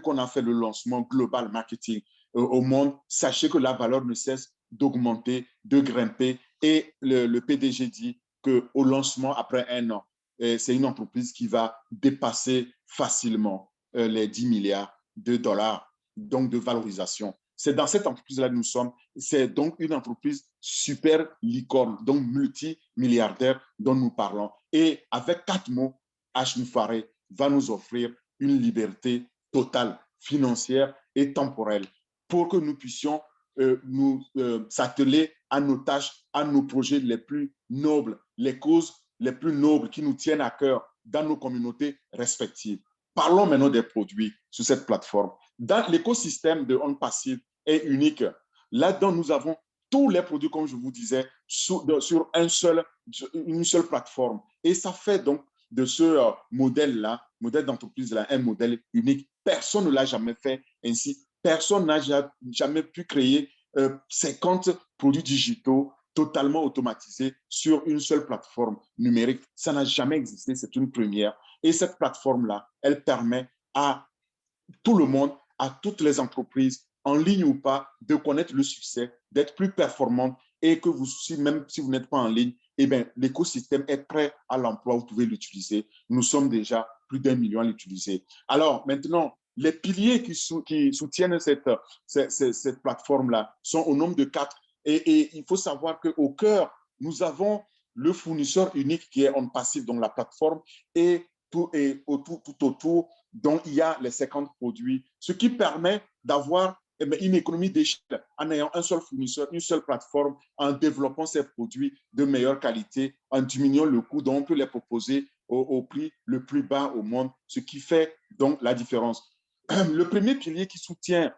qu'on a fait le lancement global marketing au monde, sachez que la valeur ne cesse d'augmenter, de grimper. Et le PDG dit qu'au lancement, après 1 an, c'est une entreprise qui va dépasser facilement les 10 milliards de dollars, donc de valorisation. C'est dans cette entreprise-là que nous sommes. C'est donc une entreprise super licorne, donc multimilliardaire dont nous parlons. Et avec 4 mots, H. Mufare va nous offrir une liberté totale, financière et temporelle pour que nous puissions nous s'atteler à nos tâches, à nos projets les plus nobles, les causes les plus nobles qui nous tiennent à cœur dans nos communautés respectives. Parlons maintenant des produits sur cette plateforme. Dans l'écosystème de On Passive est unique. Là-dedans, nous avons tous les produits, comme je vous disais, sur une seule plateforme. Et ça fait donc de ce modèle-là, modèle d'entreprise-là, un modèle unique. Personne ne l'a jamais fait ainsi. Personne n'a jamais pu créer 50 produits digitaux totalement automatisés sur une seule plateforme numérique. Ça n'a jamais existé, c'est une première. Et cette plateforme-là, elle permet à tout le monde, à toutes les entreprises, en ligne ou pas, de connaître le succès, d'être plus performante et que vous, même si vous n'êtes pas en ligne, eh bien, l'écosystème est prêt à l'emploi, vous pouvez l'utiliser. Nous sommes déjà plus d'1 million à l'utiliser. Alors, maintenant, les piliers qui soutiennent cette plateforme-là sont au nombre de 4. Et il faut savoir qu'au cœur, nous avons le fournisseur unique qui est On Passive, donc la plateforme, et tout autour, dont il y a les 50 produits, ce qui permet d'avoir une économie d'échelle en ayant un seul fournisseur, une seule plateforme, en développant ces produits de meilleure qualité, en diminuant le coût, donc on peut les proposer au prix le plus bas au monde, ce qui fait donc la différence. Le premier pilier qui soutient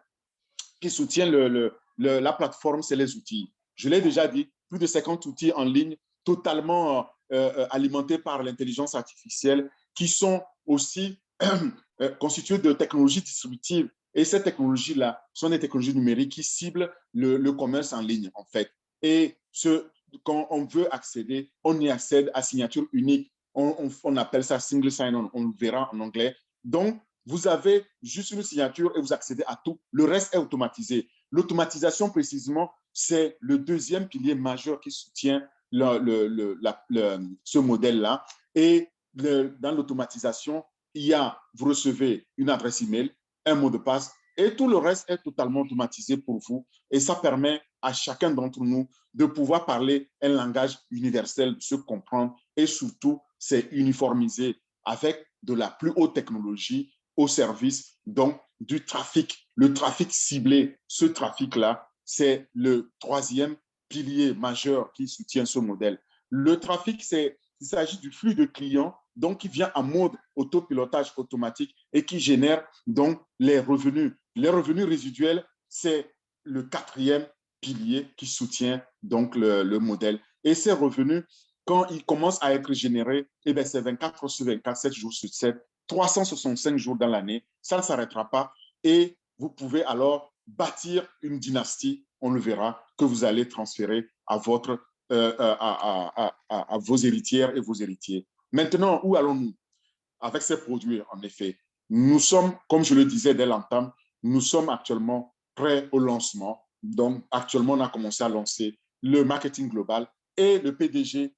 la plateforme, c'est les outils. Je l'ai déjà dit, plus de 50 outils en ligne totalement alimentés par l'intelligence artificielle qui sont aussi constitués de technologies distributives. Et ces technologies-là sont des technologies numériques qui ciblent le commerce en ligne, en fait. Et quand on veut accéder, on y accède à signature unique. On appelle ça single sign-on, on le verra en anglais. Donc, vous avez juste une signature et vous accédez à tout. Le reste est automatisé. L'automatisation, précisément, c'est le deuxième pilier majeur qui soutient ce modèle-là. Et dans l'automatisation, vous recevez une adresse email, un mot de passe, et tout le reste est totalement automatisé pour vous. Et ça permet à chacun d'entre nous de pouvoir parler un langage universel, de se comprendre, et surtout, c'est uniformisé avec de la plus haute technologie au service donc du trafic. Le trafic ciblé, ce trafic-là, c'est le troisième pilier majeur qui soutient ce modèle. Le trafic, il s'agit du flux de clients donc qui vient en mode autopilotage automatique et qui génère donc les revenus. Les revenus résiduels, c'est le quatrième pilier qui soutient donc le modèle. Et ces revenus, quand ils commencent à être générés, eh bien, c'est 24 heures sur 24, 7 jours sur 7, 365 jours dans l'année, ça ne s'arrêtera pas et vous pouvez alors bâtir une dynastie, on le verra, que vous allez transférer à vos héritières et vos héritiers. Maintenant, où allons-nous avec ces produits, en effet? Nous sommes, comme je le disais dès l'entame, nous sommes actuellement prêts au lancement. Donc, actuellement, on a commencé à lancer le marketing global et le PDG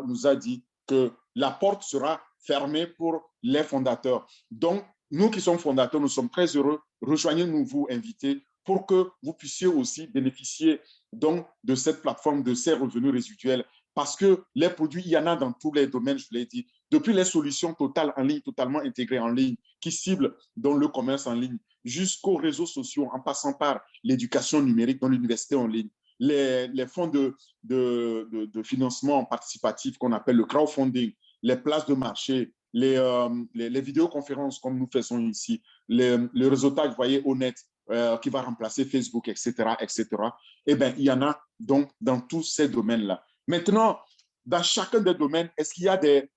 nous a dit que la porte sera fermée pour les fondateurs. Donc, nous qui sommes fondateurs, nous sommes très heureux. Rejoignez-nous, vous invités, pour que vous puissiez aussi bénéficier donc, de cette plateforme, de ces revenus résiduels. Parce que les produits, il y en a dans tous les domaines, je l'ai dit. Depuis les solutions totales en ligne, totalement intégrées en ligne, qui ciblent dans le commerce en ligne, jusqu'aux réseaux sociaux, en passant par l'éducation numérique dans l'université en ligne, les fonds de financement participatif qu'on appelle le crowdfunding, les places de marché, les vidéoconférences comme nous faisons ici, le réseautage, vous voyez, honnête, qui va remplacer Facebook, etc., etc. Eh bien, il y en a donc dans tous ces domaines-là. Maintenant, dans chacun des domaines, est-ce qu'il y a des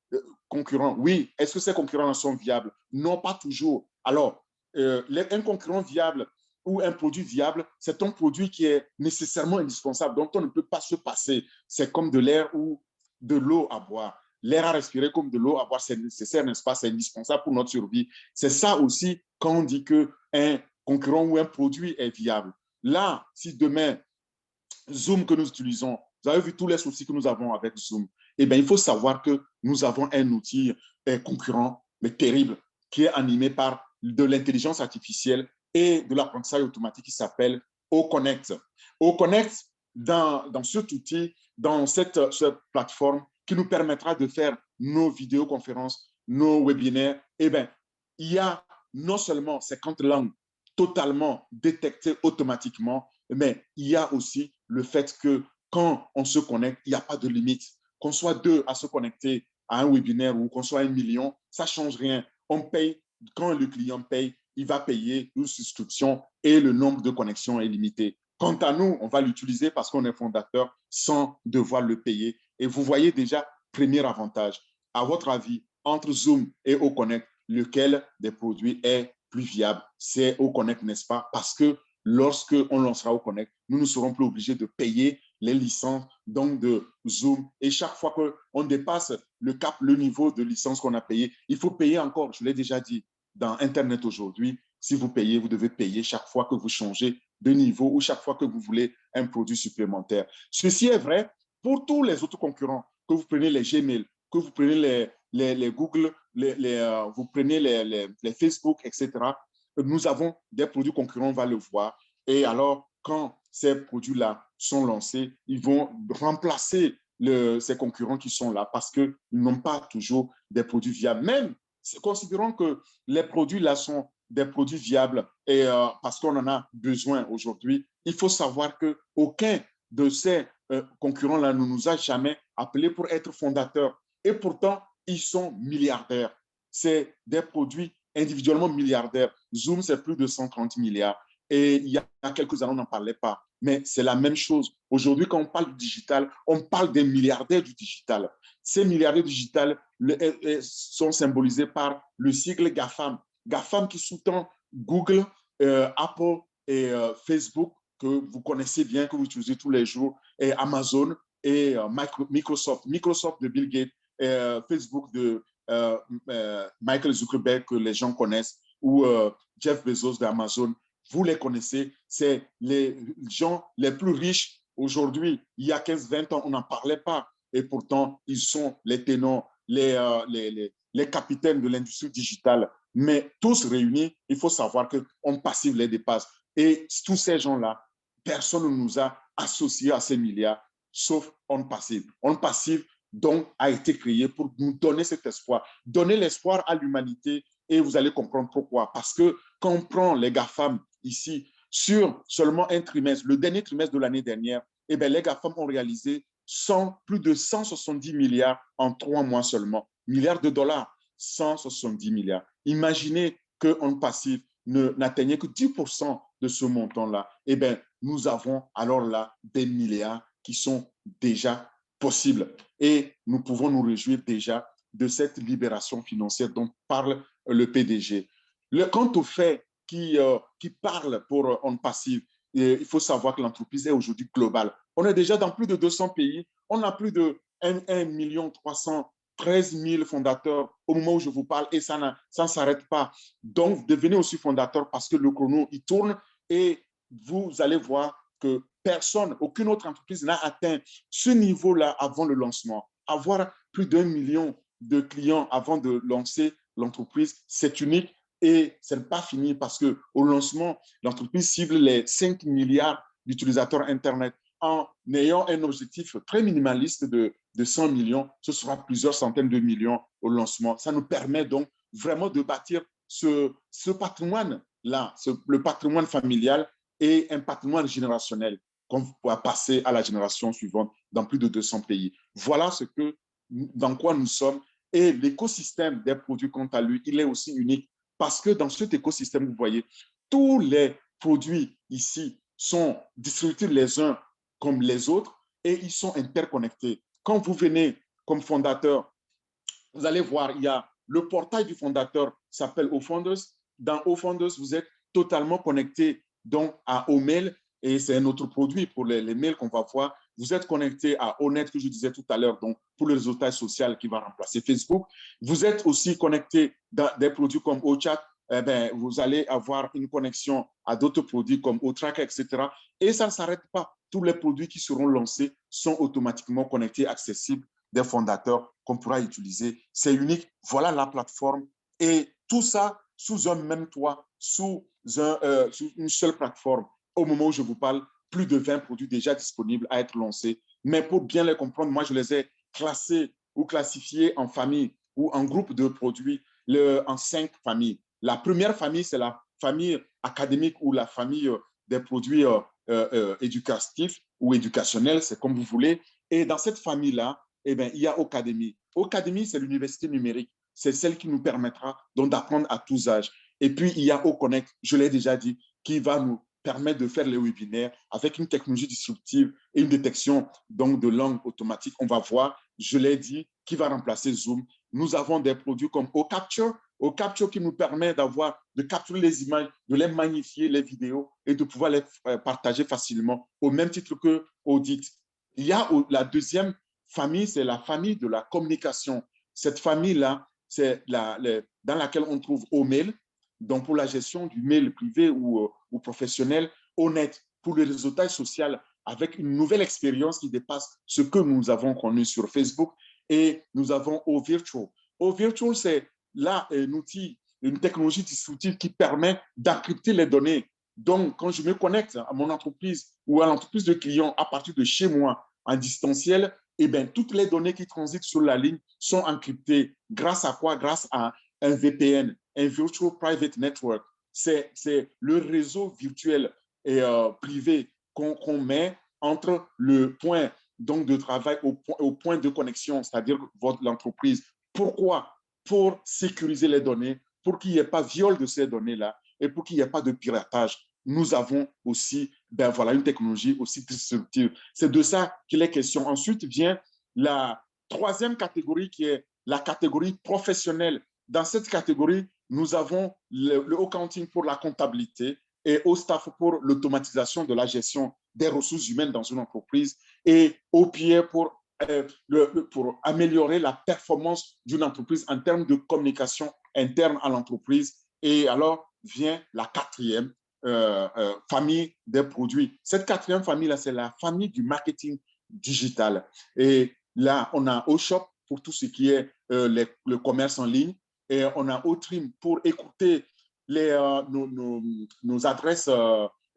concurrents? Oui. Est-ce que ces concurrents sont viables? Non, pas toujours. Alors, un concurrent viable ou un produit viable, c'est un produit qui est nécessairement indispensable, dont on ne peut pas se passer. C'est comme de l'air ou de l'eau à boire. L'air à respirer comme de l'eau à boire, c'est nécessaire, n'est-ce pas? C'est indispensable pour notre survie. C'est ça aussi quand on dit qu'un concurrent ou un produit est viable. Là, si demain, Zoom que nous utilisons, vous avez vu tous les soucis que nous avons avec Zoom, eh bien, il faut savoir que nous avons un outil concurrent, mais terrible, qui est animé par de l'intelligence artificielle et de l'apprentissage automatique qui s'appelle OConnect. OConnect, dans cet outil, dans cette plateforme qui nous permettra de faire nos vidéoconférences, nos webinaires, eh bien, il y a non seulement 50 langues totalement détectées automatiquement, mais il y a aussi le fait que quand on se connecte, il n'y a pas de limite. Qu'on soit deux à se connecter à un webinaire ou qu'on soit 1 million, ça ne change rien. On paye, quand le client paye, il va payer une souscription et le nombre de connexions est limité. Quant à nous, on va l'utiliser parce qu'on est fondateur sans devoir le payer. Et vous voyez déjà, premier avantage. À votre avis, entre Zoom et OConnect, lequel des produits est plus viable? C'est OConnect, n'est-ce pas? Parce que lorsque on lancera OConnect, nous ne serons plus obligés de payer les licences donc de Zoom. Et chaque fois qu'on dépasse le niveau de licence qu'on a payé, il faut payer encore. Je l'ai déjà dit, dans Internet aujourd'hui, si vous payez, vous devez payer chaque fois que vous changez de niveau ou chaque fois que vous voulez un produit supplémentaire. Ceci est vrai pour tous les autres concurrents, que vous prenez les Gmail, que vous prenez les Google, vous prenez les Facebook, etc. Nous avons des produits concurrents, on va le voir. Et alors, quand ces produits-là sont lancés, ils vont remplacer ces concurrents qui sont là parce qu'ils n'ont pas toujours des produits viables. Même considérons que les produits là sont des produits viables et parce qu'on en a besoin aujourd'hui, il faut savoir qu'aucun de ces concurrents-là ne nous a jamais appelés pour être fondateurs. Et pourtant, ils sont milliardaires. C'est des produits individuellement milliardaires. Zoom, c'est plus de 130 milliards. Et il y a quelques années, on n'en parlait pas. Mais c'est la même chose. Aujourd'hui, quand on parle du digital, on parle des milliardaires du digital. Ces milliardaires digital sont symbolisés par le sigle GAFAM. GAFAM qui sous-tend Google, Apple et Facebook, que vous connaissez bien, que vous utilisez tous les jours, et Amazon et Microsoft. Microsoft de Bill Gates, Facebook de Michael Zuckerberg, que les gens connaissent, ou Jeff Bezos d'Amazon. Vous les connaissez, c'est les gens les plus riches aujourd'hui. Il y a 15-20 ans, on n'en parlait pas. Et pourtant, ils sont les ténors, les capitaines de l'industrie digitale. Mais tous réunis, il faut savoir qu'on passive les dépasse. Et tous ces gens-là, personne ne nous a associés à ces milliards, sauf On Passive. On Passive, donc, a été créé pour nous donner cet espoir, donner l'espoir à l'humanité. Et vous allez comprendre pourquoi. Parce que quand on prend les GAFAM ici, sur seulement un trimestre, le dernier trimestre de l'année dernière, eh bien, les GAFAM ont réalisé plus de 170 milliards en 3 mois seulement. Milliards de dollars, 170 milliards. Imaginez qu'en passif n'atteignait que 10% de ce montant-là. Eh bien, nous avons alors là des milliards qui sont déjà possibles. Et nous pouvons nous réjouir déjà de cette libération financière dont parle le PDG. Quant au fait qui parle pour On Passive, il faut savoir que l'entreprise est aujourd'hui globale. On est déjà dans plus de 200 pays. On a plus de 1 313 000 fondateurs au moment où je vous parle et ça ne s'arrête pas. Donc, devenez aussi fondateur parce que le chrono, il tourne et vous allez voir que personne, aucune autre entreprise n'a atteint ce niveau-là avant le lancement. Avoir plus d'1 million de clients avant de lancer l'entreprise, c'est unique. Et ce n'est pas fini parce qu'au lancement, l'entreprise cible les 5 milliards d'utilisateurs Internet. En ayant un objectif très minimaliste de 100 millions, ce sera plusieurs centaines de millions au lancement. Ça nous permet donc vraiment de bâtir ce patrimoine-là, le patrimoine familial et un patrimoine générationnel qu'on pourra passer à la génération suivante dans plus de 200 pays. Voilà dans quoi nous sommes. Et l'écosystème des produits, quant à lui, il est aussi unique parce que dans cet écosystème, vous voyez, tous les produits ici sont distribués les uns comme les autres et ils sont interconnectés. Quand vous venez comme fondateur, vous allez voir, il y a le portail du fondateur s'appelle OFounders. Dans OFounders, vous êtes totalement connecté donc à Omail et c'est un autre produit pour les mails qu'on va voir. Vous êtes connecté à Honnête, que je disais tout à l'heure, donc pour le réseautage social qui va remplacer Facebook. Vous êtes aussi connecté dans des produits comme OChat. Eh bien, vous allez avoir une connexion à d'autres produits comme OTrack, etc. Et ça ne s'arrête pas. Tous les produits qui seront lancés sont automatiquement connectés, accessibles des fondateurs qu'on pourra utiliser. C'est unique. Voilà la plateforme. Et tout ça sous un même toit, sous une seule plateforme. Au moment où je vous parle, plus de 20 produits déjà disponibles à être lancés. Mais pour bien les comprendre, moi, je les ai classés ou classifiés en famille ou en groupe de produits, en 5 familles. La première famille, c'est la famille académique ou la famille des produits éducatifs ou éducationnels, c'est comme vous voulez. Et dans cette famille-là, eh bien, il y a Ocademy. Ocademy, c'est l'université numérique. C'est celle qui nous permettra donc d'apprendre à tous âges. Et puis, il y a Oconnect, je l'ai déjà dit, qui va nous permettre de faire les webinaires avec une technologie disruptive et une détection donc, de langue automatique. On va voir, je l'ai dit, qui va remplacer Zoom. Nous avons des produits comme OCapture qui nous permet de capturer les images, de les magnifier, les vidéos, et de pouvoir les partager facilement, au même titre que Audit. Il y a la deuxième famille, c'est la famille de la communication. Cette famille-là, c'est dans laquelle on trouve Omail, donc pour la gestion du mail privé ou professionnel, Honnête pour le réseautage social, avec une nouvelle expérience qui dépasse ce que nous avons connu sur Facebook. Et nous avons OVirtual. OVirtual, c'est là un outil, une technologie distributive qui permet d'encrypter les données. Donc, quand je me connecte à mon entreprise ou à l'entreprise de clients à partir de chez moi en distanciel, eh bien, toutes les données qui transitent sur la ligne sont encryptées. Grâce à quoi? Grâce à un VPN, un Virtual Private Network. C'est le réseau virtuel et privé qu'on met entre le point donc, de travail au point de connexion, c'est-à-dire l'entreprise. Pourquoi? Pour sécuriser les données, pour qu'il n'y ait pas viol de ces données-là et pour qu'il n'y ait pas de piratage. Nous avons aussi une technologie aussi disruptive. C'est de ça qu'il est question. Ensuite vient la troisième catégorie qui est la catégorie professionnelle. Dans cette catégorie, nous avons le accounting pour la comptabilité et au staff pour l'automatisation de la gestion des ressources humaines dans une entreprise et au pied pour améliorer la performance d'une entreprise en termes de communication interne à l'entreprise. Et alors vient la quatrième famille des produits. Cette quatrième famille-là, c'est la famille du marketing digital. Et là, on a OShop pour tout ce qui est le commerce en ligne et on a Otrim pour écouter nos adresses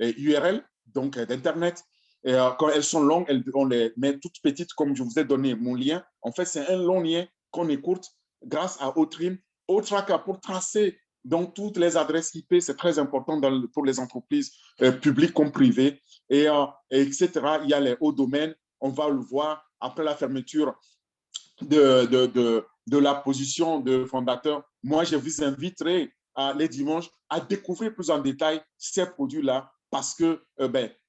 URL, donc d'Internet. Et quand elles sont longues, on les met toutes petites, comme je vous ai donné mon lien. En fait, c'est un long lien qu'on écoute grâce à Otrim. Otraka pour tracer donc toutes les adresses IP, c'est très important pour les entreprises publiques comme privées, etc. Il y a les hauts domaines, on va le voir après la fermeture de la position de fondateur. Moi, je vous inviterai les dimanches à découvrir plus en détail ces produits-là parce que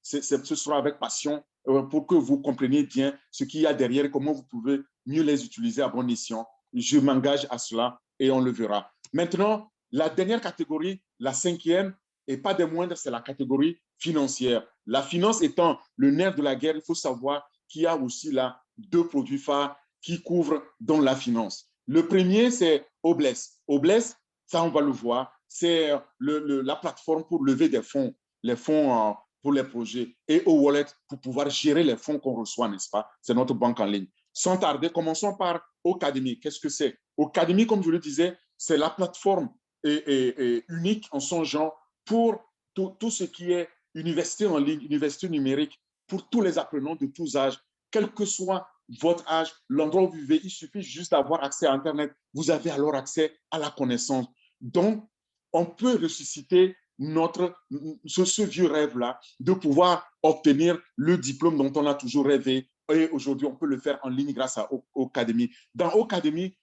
ce sera avec passion pour que vous compreniez bien ce qu'il y a derrière et comment vous pouvez mieux les utiliser à bon escient. Je m'engage à cela et on le verra. Maintenant, la dernière catégorie, la cinquième, et pas des moindres, c'est la catégorie financière. La finance étant le nerf de la guerre, il faut savoir qu'il y a aussi là deux produits phares qui couvrent dans la finance. Le premier, c'est Obless. Obless, ça on va le voir, c'est la plateforme pour lever des fonds, les fonds pour les projets, et OWallet pour pouvoir gérer les fonds qu'on reçoit, n'est-ce pas? C'est notre banque en ligne. Sans tarder, commençons par Ocademy. Qu'est-ce que c'est? Ocademy, comme je le disais, c'est la plateforme unique en son genre pour tout ce qui est université en ligne, université numérique, pour tous les apprenants de tous âges, quel que soit votre âge, l'endroit où vous vivez, il suffit juste d'avoir accès à Internet. Vous avez alors accès à la connaissance. Donc, on peut ressusciter ce vieux rêve-là de pouvoir obtenir le diplôme dont on a toujours rêvé. Et aujourd'hui, on peut le faire en ligne grâce à Ocademy. Dans Ocademy,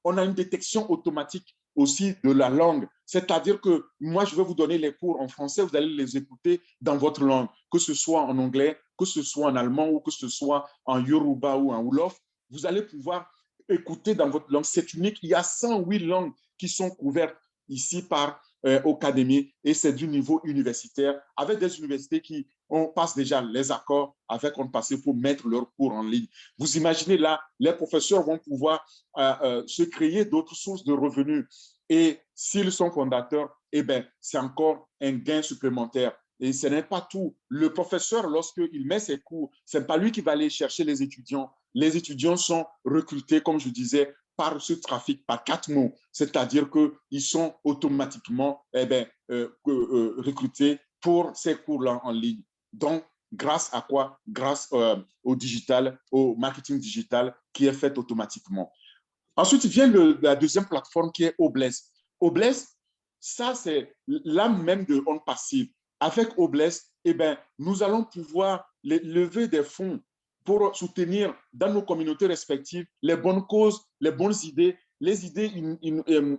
on a une détection automatique aussi de la langue. C'est-à-dire que moi, je vais vous donner les cours en français, vous allez les écouter dans votre langue, que ce soit en anglais, que ce soit en allemand ou que ce soit en yoruba ou en wolof. Vous allez pouvoir écouter dans votre langue. C'est unique. Il y a 108 langues qui sont couvertes ici par Ocademy et c'est du niveau universitaire avec des universités qui on passe déjà les accords avec on passait pour mettre leurs cours en ligne. Vous imaginez là, les professeurs vont pouvoir se créer d'autres sources de revenus et s'ils sont fondateurs, c'est encore un gain supplémentaire. Et ce n'est pas tout. Le professeur, lorsqu'il met ses cours, ce n'est pas lui qui va aller chercher les étudiants. Les étudiants sont recrutés, comme je disais, par ce trafic, par 4 mots. C'est-à-dire qu'ils sont automatiquement recrutés pour ces cours-là en ligne. Donc, grâce à quoi? Grâce au digital, au marketing digital qui est fait automatiquement. Ensuite, vient la deuxième plateforme qui est Obless. Obless, ça, c'est l'âme même de On Passive. Avec Obless, nous allons pouvoir lever des fonds pour soutenir dans nos communautés respectives les bonnes causes, les bonnes idées, les idées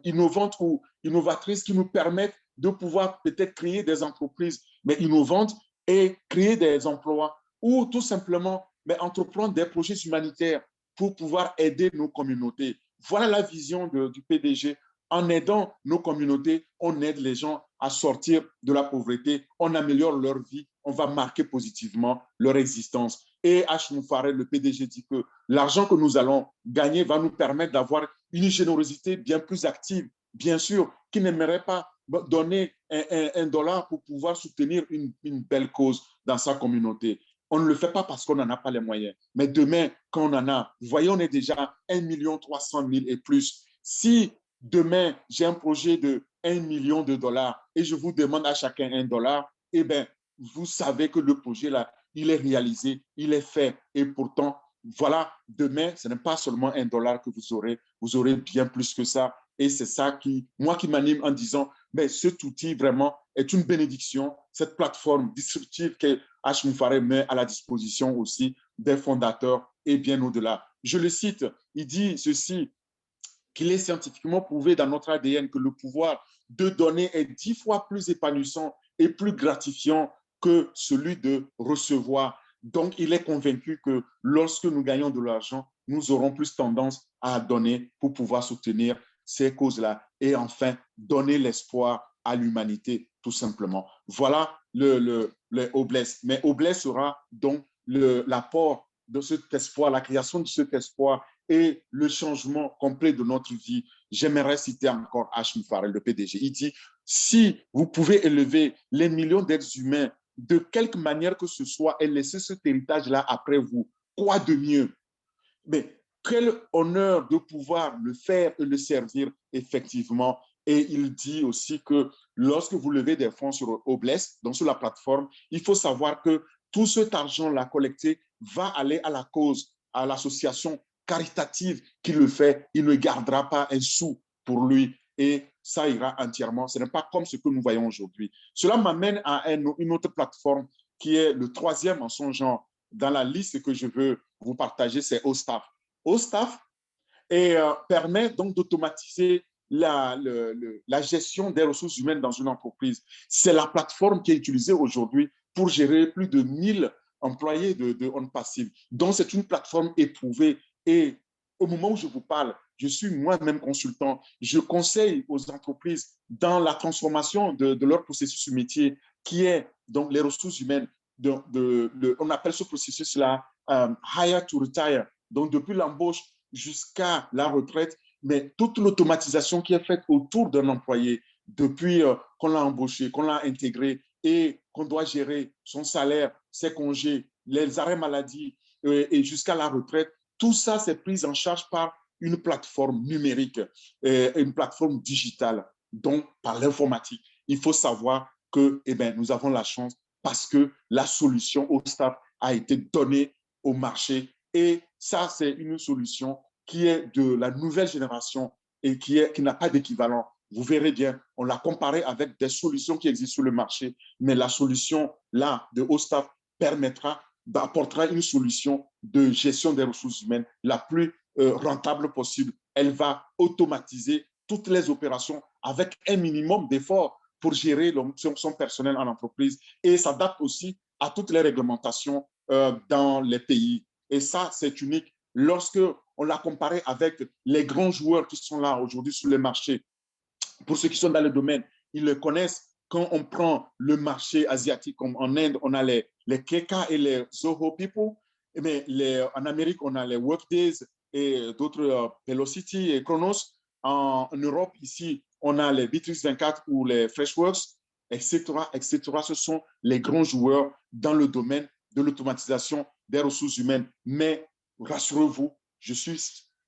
innovantes ou innovatrices qui nous permettent de pouvoir peut-être créer des entreprises, mais innovantes et créer des emplois ou tout simplement entreprendre des projets humanitaires pour pouvoir aider nos communautés. Voilà la vision du PDG. En aidant nos communautés, on aide les gens à sortir de la pauvreté, on améliore leur vie, on va marquer positivement leur existence. Et H. Moufarel, le PDG, dit que l'argent que nous allons gagner va nous permettre d'avoir une générosité bien plus active, bien sûr, qui n'aimerait pas donner un dollar pour pouvoir soutenir une belle cause dans sa communauté. On ne le fait pas parce qu'on n'en a pas les moyens. Mais demain, quand on en a, vous voyez, on est déjà 1 300 000 et plus. Si demain, j'ai un projet de 1 million de dollars et je vous demande à chacun $1, vous savez que le projet là, il est réalisé, il est fait. Et pourtant, voilà, demain, ce n'est pas seulement $1 que vous aurez bien plus que ça. Et c'est ça qui m'anime en disant, mais cet outil vraiment est une bénédiction, cette plateforme distributive que H. Moufaré met à la disposition aussi des fondateurs et bien au-delà. Je le cite, il dit ceci, qu'il est scientifiquement prouvé dans notre ADN que le pouvoir de donner est 10 fois plus épanouissant et plus gratifiant que celui de recevoir. Donc, il est convaincu que lorsque nous gagnons de l'argent, nous aurons plus tendance à donner pour pouvoir soutenir ces causes-là et enfin donner l'espoir à l'humanité, tout simplement. Voilà le Oblès. Mais Oblès sera donc l'apport de cet espoir, la création de cet espoir et le changement complet de notre vie. J'aimerais citer encore H. Moufaré, le PDG. Il dit, si vous pouvez élever les millions d'êtres humains de quelque manière que ce soit et laisser cet héritage-là après vous, quoi de mieux? Mais quel honneur de pouvoir le faire et le servir effectivement. Et il dit aussi que lorsque vous levez des fonds sur Oblès, donc sur la plateforme, il faut savoir que tout cet argent-là collecté va aller à la cause, à l'association caritative qui le fait. Il ne gardera pas un sou pour lui et ça ira entièrement. Ce n'est pas comme ce que nous voyons aujourd'hui. Cela m'amène à une autre plateforme qui est le troisième en son genre dans la liste que je veux vous partager, c'est OSTAF. OSTAF permet donc d'automatiser la gestion des ressources humaines dans une entreprise. C'est la plateforme qui est utilisée aujourd'hui pour gérer plus de 1000 employés de On Passive. Donc, c'est une plateforme éprouvée. Et au moment où je vous parle, je suis moi-même consultant. Je conseille aux entreprises dans la transformation de leur processus métier, qui est donc les ressources humaines. On appelle ce processus-là hire to retire. Donc, depuis l'embauche jusqu'à la retraite, mais toute l'automatisation qui est faite autour d'un employé, depuis qu'on l'a embauché, qu'on l'a intégré et qu'on doit gérer son salaire, ses congés, les arrêts maladie et jusqu'à la retraite, tout ça, c'est pris en charge par une plateforme numérique, une plateforme digitale, donc par l'informatique. Il faut savoir que nous avons la chance parce que la solution au staff a été donnée au marché. Et ça, c'est une solution qui est de la nouvelle génération et qui n'a pas d'équivalent. Vous verrez bien, on l'a comparé avec des solutions qui existent sur le marché, mais la solution là de OSTAF apportera une solution de gestion des ressources humaines la plus rentable possible. Elle va automatiser toutes les opérations avec un minimum d'efforts pour gérer son personnel en entreprise et s'adapte aussi à toutes les réglementations dans les pays. Et ça, c'est unique. Lorsque on l'a comparé avec les grands joueurs qui sont là aujourd'hui sur le marché, pour ceux qui sont dans le domaine, ils le connaissent. Quand on prend le marché asiatique, comme en Inde, on a les Keka et les Zoho People. Mais en Amérique, on a les Workdays et d'autres Velocity et Chronos. En Europe, ici, on a les Bitrix 24 ou les Freshworks, etc., etc. Ce sont les grands joueurs dans le domaine de l'automatisation des ressources humaines. Mais rassurez-vous, je suis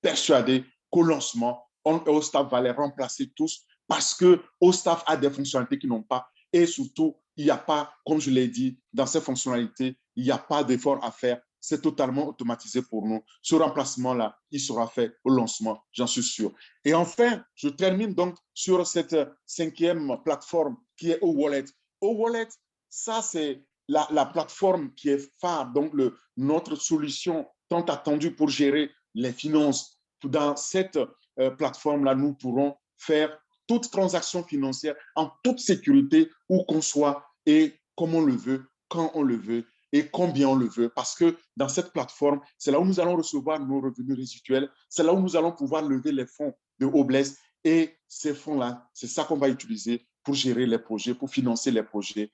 persuadé qu'au lancement, OSTAF va les remplacer tous parce que OSTAF a des fonctionnalités qu'ils n'ont pas. Et surtout, il n'y a pas, comme je l'ai dit, dans ces fonctionnalités, il n'y a pas d'effort à faire. C'est totalement automatisé pour nous. Ce remplacement-là, il sera fait au lancement, j'en suis sûr. Et enfin, je termine donc sur cette cinquième plateforme qui est OWallet. OWallet, ça, c'est la plateforme qui est phare, donc notre solution tant attendue pour gérer les finances. Dans cette plateforme-là, nous pourrons faire toute transaction financière en toute sécurité, où qu'on soit et comme on le veut, quand on le veut et combien on le veut. Parce que dans cette plateforme, c'est là où nous allons recevoir nos revenus résiduels, c'est là où nous allons pouvoir lever les fonds de Oblès. Et ces fonds-là, c'est ça qu'on va utiliser pour gérer les projets, pour financer les projets,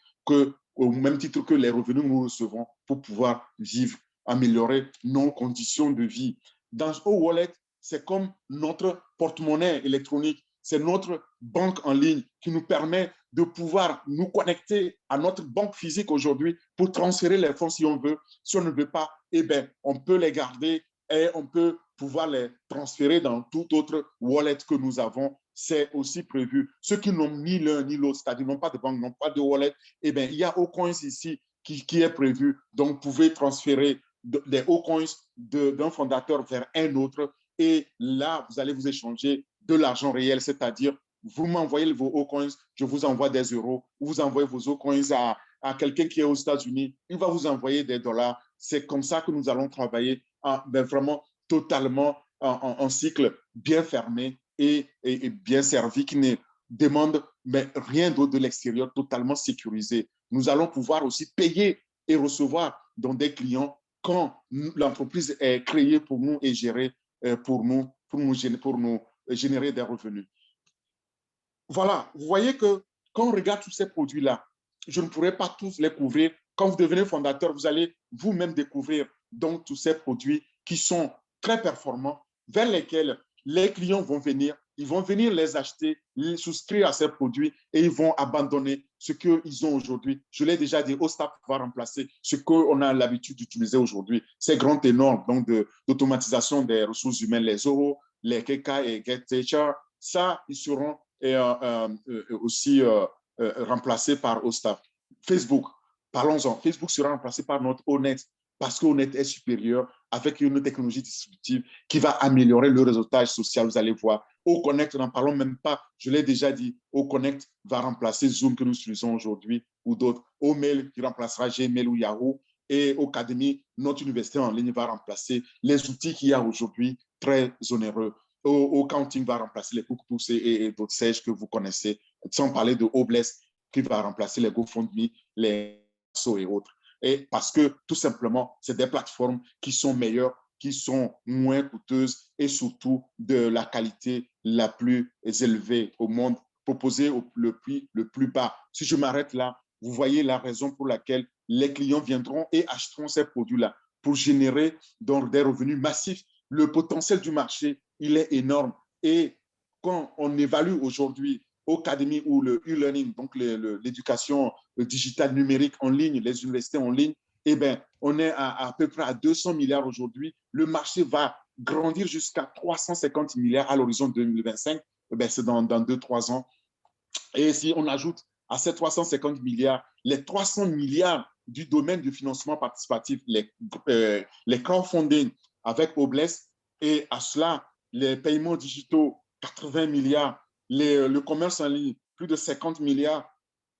au même titre que les revenus que nous recevons pour pouvoir vivre, améliorer nos conditions de vie. Dans OWallet, c'est comme notre porte-monnaie électronique. C'est notre banque en ligne qui nous permet de pouvoir nous connecter à notre banque physique aujourd'hui pour transférer les fonds si on veut. Si on ne veut pas, on peut les garder et on peut pouvoir les transférer dans tout autre wallet que nous avons. C'est aussi prévu. Ceux qui n'ont ni l'un ni l'autre, c'est-à-dire n'ont pas de banque, n'ont pas de wallet, il y a Ocoins ici qui est prévu. Donc, vous pouvez transférer des Ocoins d'un fondateur vers un autre. Et là, vous allez vous échanger de l'argent réel, c'est-à-dire vous m'envoyez vos Ocoins, je vous envoie des euros, vous envoyez vos Ocoins à quelqu'un qui est aux États-Unis, il va vous envoyer des dollars. C'est comme ça que nous allons travailler vraiment totalement en cycle bien fermé et bien servi, qui ne demande rien d'autre de l'extérieur, totalement sécurisé. Nous allons pouvoir aussi payer et recevoir dans des clients quand l'entreprise est créée pour nous et gérée pour nous générer des revenus. Voilà, vous voyez que quand on regarde tous ces produits-là, je ne pourrais pas tous les couvrir. Quand vous devenez fondateur, vous allez vous-même découvrir donc tous ces produits qui sont très performants, vers lesquels les clients vont venir, ils vont venir les acheter, les souscrire à ces produits et ils vont abandonner ce qu'ils ont aujourd'hui. Je l'ai déjà dit, OSTAF va remplacer ce qu'on a l'habitude d'utiliser aujourd'hui, ces grands ténors donc d'automatisation des ressources humaines, les Zoho, les KK et GetHR. Ça, ils seront aussi remplacés par OSTAF. Facebook, parlons-en. Facebook sera remplacé par notre Honnête parce que Honnête est supérieur avec une technologie distributive qui va améliorer le réseautage social, vous allez voir. OConnect, n'en parlons même pas, je l'ai déjà dit, OConnect va remplacer Zoom que nous utilisons aujourd'hui ou d'autres. OMail qui remplacera Gmail ou Yahoo et Ocademy, notre université en ligne va remplacer les outils qu'il y a aujourd'hui très onéreux. Counting va remplacer les QuickBooks et d'autres sièges que vous connaissez, sans parler de Obless qui va remplacer les GoFundMe, les SO et autres. Et parce que tout simplement, c'est des plateformes qui sont meilleures, qui sont moins coûteuses et surtout de la qualité la plus élevée au monde, proposée au prix le plus bas. Si je m'arrête là, vous voyez la raison pour laquelle les clients viendront et achèteront ces produits-là pour générer donc des revenus massifs. Le potentiel du marché, il est énorme. Et quand on évalue aujourd'hui Ocademy ou le e-learning, donc l'éducation digitale numérique en ligne, les universités en ligne, eh bien, on est à peu près à 200 milliards aujourd'hui. Le marché va grandir jusqu'à 350 milliards à l'horizon 2025. Eh bien, c'est dans 2-3 ans. Et si on ajoute à ces 350 milliards, les 300 milliards du domaine du financement participatif, les crowdfunding avec Obless, et à cela, les paiements digitaux, 80 milliards, le commerce en ligne, plus de 50 milliards,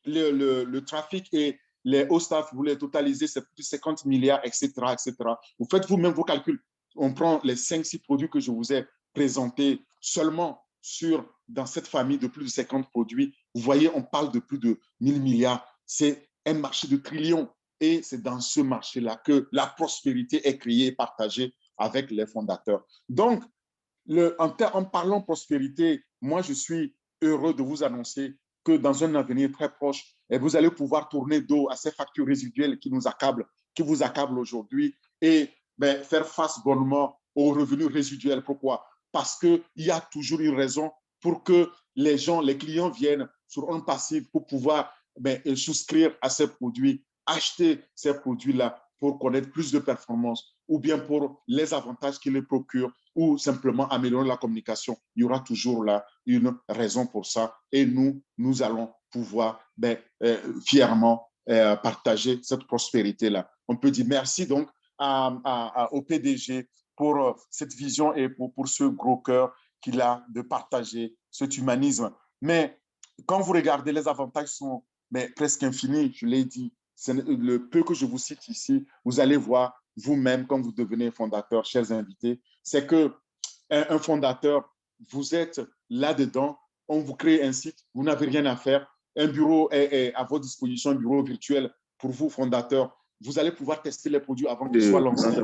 le trafic et les hauts staff, vous les totalisez, c'est plus de 50 milliards, etc., etc. Vous faites vous-même vos calculs. On prend les 5-6 produits que je vous ai présentés seulement dans cette famille de plus de 50 produits. Vous voyez, on parle de plus de 1000 milliards. C'est un marché de trillions. Et c'est dans ce marché-là que la prospérité est créée et partagée avec les fondateurs. Donc, en parlant prospérité, moi, je suis heureux de vous annoncer que dans un avenir très proche, vous allez pouvoir tourner dos à ces factures résiduelles qui vous accablent aujourd'hui et faire face bonnement aux revenus résiduels. Pourquoi? Parce qu'il y a toujours une raison pour que les clients viennent sur un passif pour pouvoir souscrire à ces produits, acheter ces produits-là pour connaître plus de performances ou bien pour les avantages qu'ils les procurent ou simplement améliorer la communication. Il y aura toujours là une raison pour ça et nous allons pouvoir fièrement partager cette prospérité-là. On peut dire merci donc au PDG pour cette vision et pour ce gros cœur qu'il a de partager cet humanisme. Mais quand vous regardez, les avantages sont presque infinis, je l'ai dit. Le peu que je vous cite ici, vous allez voir vous-même quand vous devenez fondateur, chers invités, c'est qu'un fondateur, vous êtes là-dedans, on vous crée un site, vous n'avez rien à faire, un bureau est à votre disposition, un bureau virtuel pour vous, fondateurs. Vous allez pouvoir tester les produits avant qu'ils soient lancés.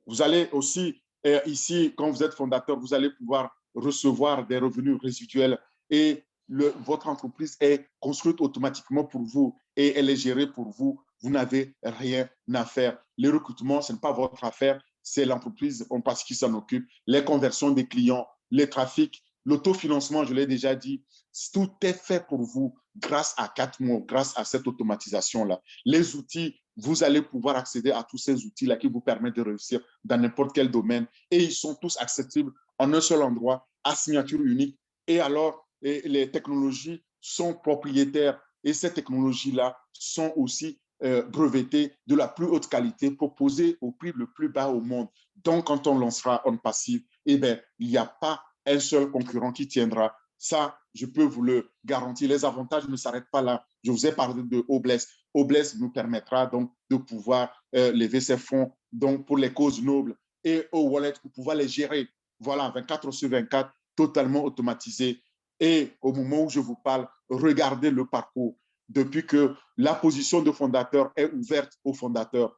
Vous allez aussi, ici, quand vous êtes fondateur, vous allez pouvoir recevoir des revenus résiduels et votre entreprise est construite automatiquement pour vous et elle est gérée pour vous. Vous n'avez rien à faire. Les recrutements, ce n'est pas votre affaire, c'est l'entreprise en partie qui s'en occupe. Les conversions des clients, les trafics, l'autofinancement, je l'ai déjà dit, tout est fait pour vous grâce à 4 mots, grâce à cette automatisation-là. Les outils, vous allez pouvoir accéder à tous ces outils-là qui vous permettent de réussir dans n'importe quel domaine et ils sont tous accessibles en un seul endroit, à signature unique. Et alors, les technologies sont propriétaires et ces technologies-là sont aussi brevetés de la plus haute qualité proposés au prix le plus bas au monde. Donc, quand on lancera On Passive, eh bien, il n'y a pas un seul concurrent qui tiendra. Ça, je peux vous le garantir. Les avantages ne s'arrêtent pas là. Je vous ai parlé de Obless. Obless nous permettra donc de pouvoir lever ces fonds donc pour les causes nobles et au wallet pour pouvoir les gérer. Voilà, 24/24, totalement automatisé. Et au moment où je vous parle, regardez le parcours. Depuis que la position de fondateur est ouverte aux fondateurs,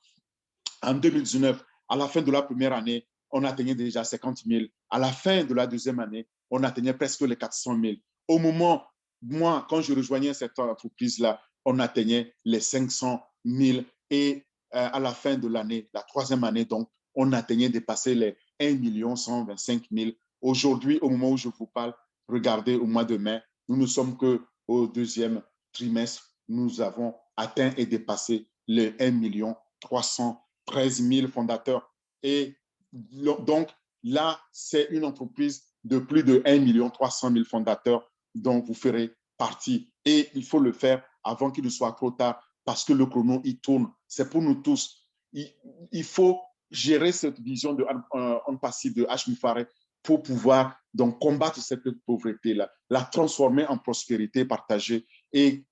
en 2019, à la fin de la première année, on atteignait déjà 50 000. À la fin de la deuxième année, on atteignait presque les 400 000. Au moment, moi, quand je rejoignais cette entreprise-là, on atteignait les 500 000. Et à la fin de l'année, la troisième année, donc, on atteignait dépasser les 1 125 000. Aujourd'hui, au moment où je vous parle, regardez, au mois de mai, nous ne sommes qu'au deuxième trimestre, nous avons atteint et dépassé les 1 313 000 fondateurs. Et donc, là, c'est une entreprise de plus de 1 300 000 fondateurs dont vous ferez partie. Et il faut le faire avant qu'il ne soit trop tard parce que le chrono, il tourne. C'est pour nous tous. Il faut gérer cette vision de On Passive de Hashmi Fareh pour pouvoir donc combattre cette pauvreté-là, la transformer en prospérité partagée et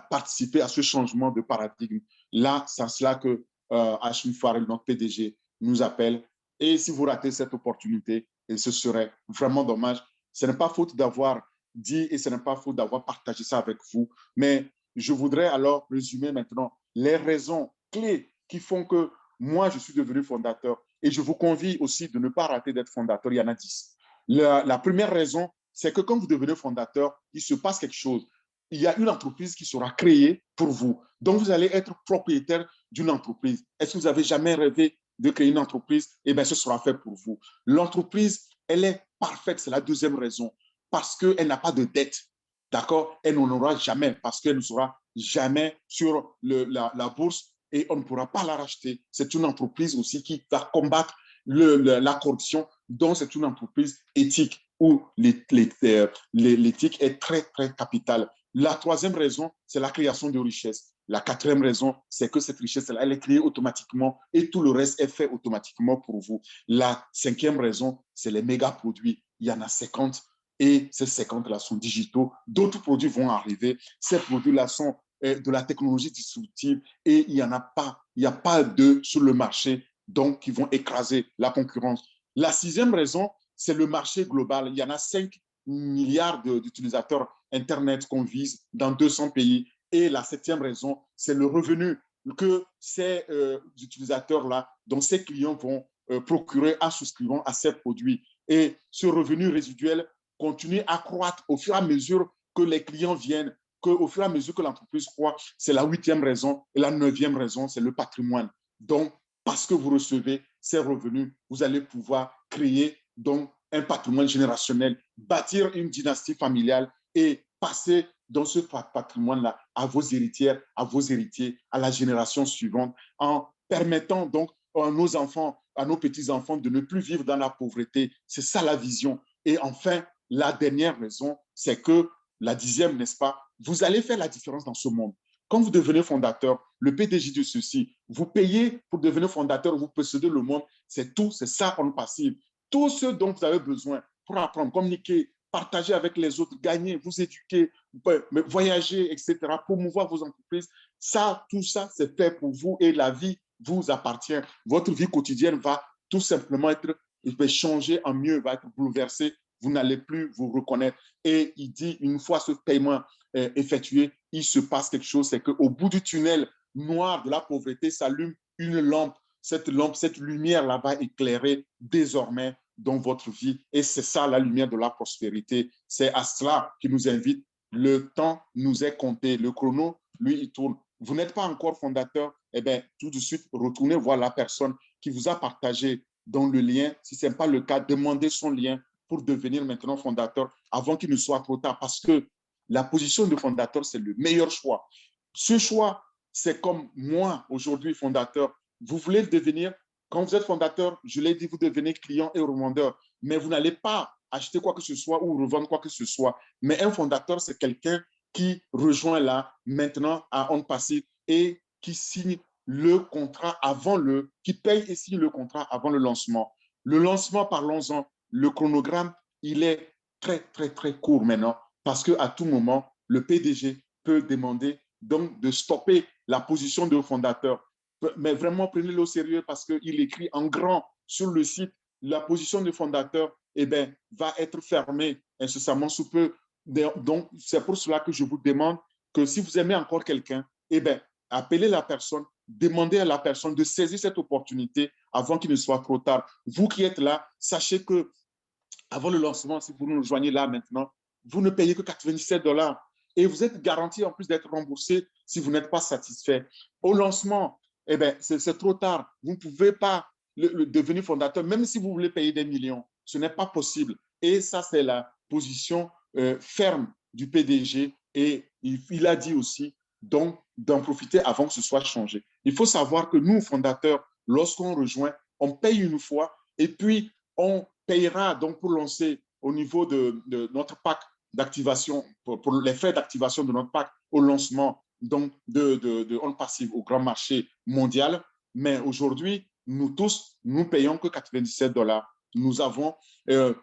participer à ce changement de paradigme. Là, c'est cela que Hashmi Fareh, notre PDG, nous appelle. Et si vous ratez cette opportunité, et ce serait vraiment dommage, ce n'est pas faute d'avoir dit et ce n'est pas faute d'avoir partagé ça avec vous, mais je voudrais alors résumer maintenant les raisons clés qui font que moi, je suis devenu fondateur. Et je vous convie aussi de ne pas rater d'être fondateur, il y en a 10. La première raison, c'est que quand vous devenez fondateur, il se passe quelque chose. Il y a une entreprise qui sera créée pour vous. Donc, vous allez être propriétaire d'une entreprise. Est-ce que vous avez jamais rêvé de créer une entreprise? Eh bien, ce sera fait pour vous. L'entreprise, elle est parfaite, c'est la deuxième raison, parce qu'elle n'a pas de dette. D'accord? Elle n'en aura jamais, parce qu'elle ne sera jamais sur la bourse et on ne pourra pas la racheter. C'est une entreprise aussi qui va combattre la corruption, donc c'est une entreprise éthique où l'éthique est très, très capitale. La troisième raison, c'est la création de richesses. La quatrième raison, c'est que cette richesse-là, elle est créée automatiquement et tout le reste est fait automatiquement pour vous. La cinquième raison, c'est les méga produits. Il y en a 50 et ces 50-là sont digitaux. D'autres produits vont arriver. Ces produits-là sont de la technologie disruptive et il n'y a pas d'eux sur le marché donc qui vont écraser la concurrence. La sixième raison, c'est le marché global. Il y en a 5 milliards d'utilisateurs Internet qu'on vise dans 200 pays. Et la septième raison, c'est le revenu que ces utilisateurs-là, dont ces clients vont procurer en souscrivant à ces produits. Et ce revenu résiduel continue à croître au fur et à mesure que les clients viennent, qu'au fur et à mesure que l'entreprise croît. C'est la huitième raison. Et la neuvième raison, c'est le patrimoine. Donc, parce que vous recevez ces revenus, vous allez pouvoir créer donc un patrimoine générationnel, bâtir une dynastie familiale et passer dans ce patrimoine-là à vos héritières, à vos héritiers, à la génération suivante, en permettant donc à nos enfants, à nos petits-enfants de ne plus vivre dans la pauvreté. C'est ça la vision. Et enfin, la dernière raison, c'est que la dixième, n'est-ce pas, vous allez faire la différence dans ce monde. Quand vous devenez fondateur, le PDG de ceci, vous payez pour devenir fondateur, vous possédez le monde, c'est tout, c'est ça On Passive. Tout ce dont vous avez besoin pour apprendre, communiquer, partager avec les autres, gagner, vous éduquer, voyager, etc., promouvoir vos entreprises, ça, tout ça, c'est fait pour vous et la vie vous appartient. Votre vie quotidienne va tout simplement être changée en mieux, va être bouleversée. Vous n'allez plus vous reconnaître. Et il dit, une fois ce paiement effectué, il se passe quelque chose, c'est qu'au bout du tunnel noir de la pauvreté s'allume une lampe. Cette lampe, cette lumière-là va éclairer désormais dans votre vie. Et c'est ça la lumière de la prospérité. C'est à cela qu'il nous invite. Le temps nous est compté. Le chrono, lui, il tourne. Vous n'êtes pas encore fondateur, eh bien, tout de suite, retournez voir la personne qui vous a partagé dans le lien. Si ce n'est pas le cas, demandez son lien pour devenir maintenant fondateur avant qu'il ne soit trop tard, parce que la position de fondateur, c'est le meilleur choix. Ce choix, c'est comme moi, aujourd'hui, fondateur. Vous voulez le devenir, quand vous êtes fondateur, je l'ai dit, vous devenez client et revendeur, mais vous n'allez pas acheter quoi que ce soit ou revendre quoi que ce soit. Mais un fondateur, c'est quelqu'un qui rejoint là, maintenant, à On Passive et qui signent le contrat qui payent et signent le contrat avant le lancement. Le lancement, parlons-en, le chronogramme, il est très, très, très court maintenant parce qu'à tout moment, le PDG peut demander donc de stopper la position de fondateur. Mais vraiment, prenez-le au sérieux parce qu'il écrit en grand sur le site, la position de fondateur va être fermée incessamment sous peu. Donc, c'est pour cela que je vous demande que si vous aimez encore quelqu'un, appelez la personne, demandez à la personne de saisir cette opportunité avant qu'il ne soit trop tard. Vous qui êtes là, sachez que avant le lancement, si vous nous rejoignez là maintenant, vous ne payez que 97 $ et vous êtes garanti en plus d'être remboursé si vous n'êtes pas satisfait. Au lancement, c'est trop tard. Vous ne pouvez pas devenir fondateur, même si vous voulez payer des millions. Ce n'est pas possible. Et ça, c'est la position ferme du PDG. Et il a dit aussi, donc, d'en profiter avant que ce soit changé. Il faut savoir que nous, fondateurs, lorsqu'on rejoint, on paye une fois et puis on payera donc pour lancer au niveau de notre pack d'activation, pour les frais d'activation de notre pack au lancement donc de On Passive au grand marché mondial. Mais aujourd'hui, nous tous, nous payons que 97 $. Nous avons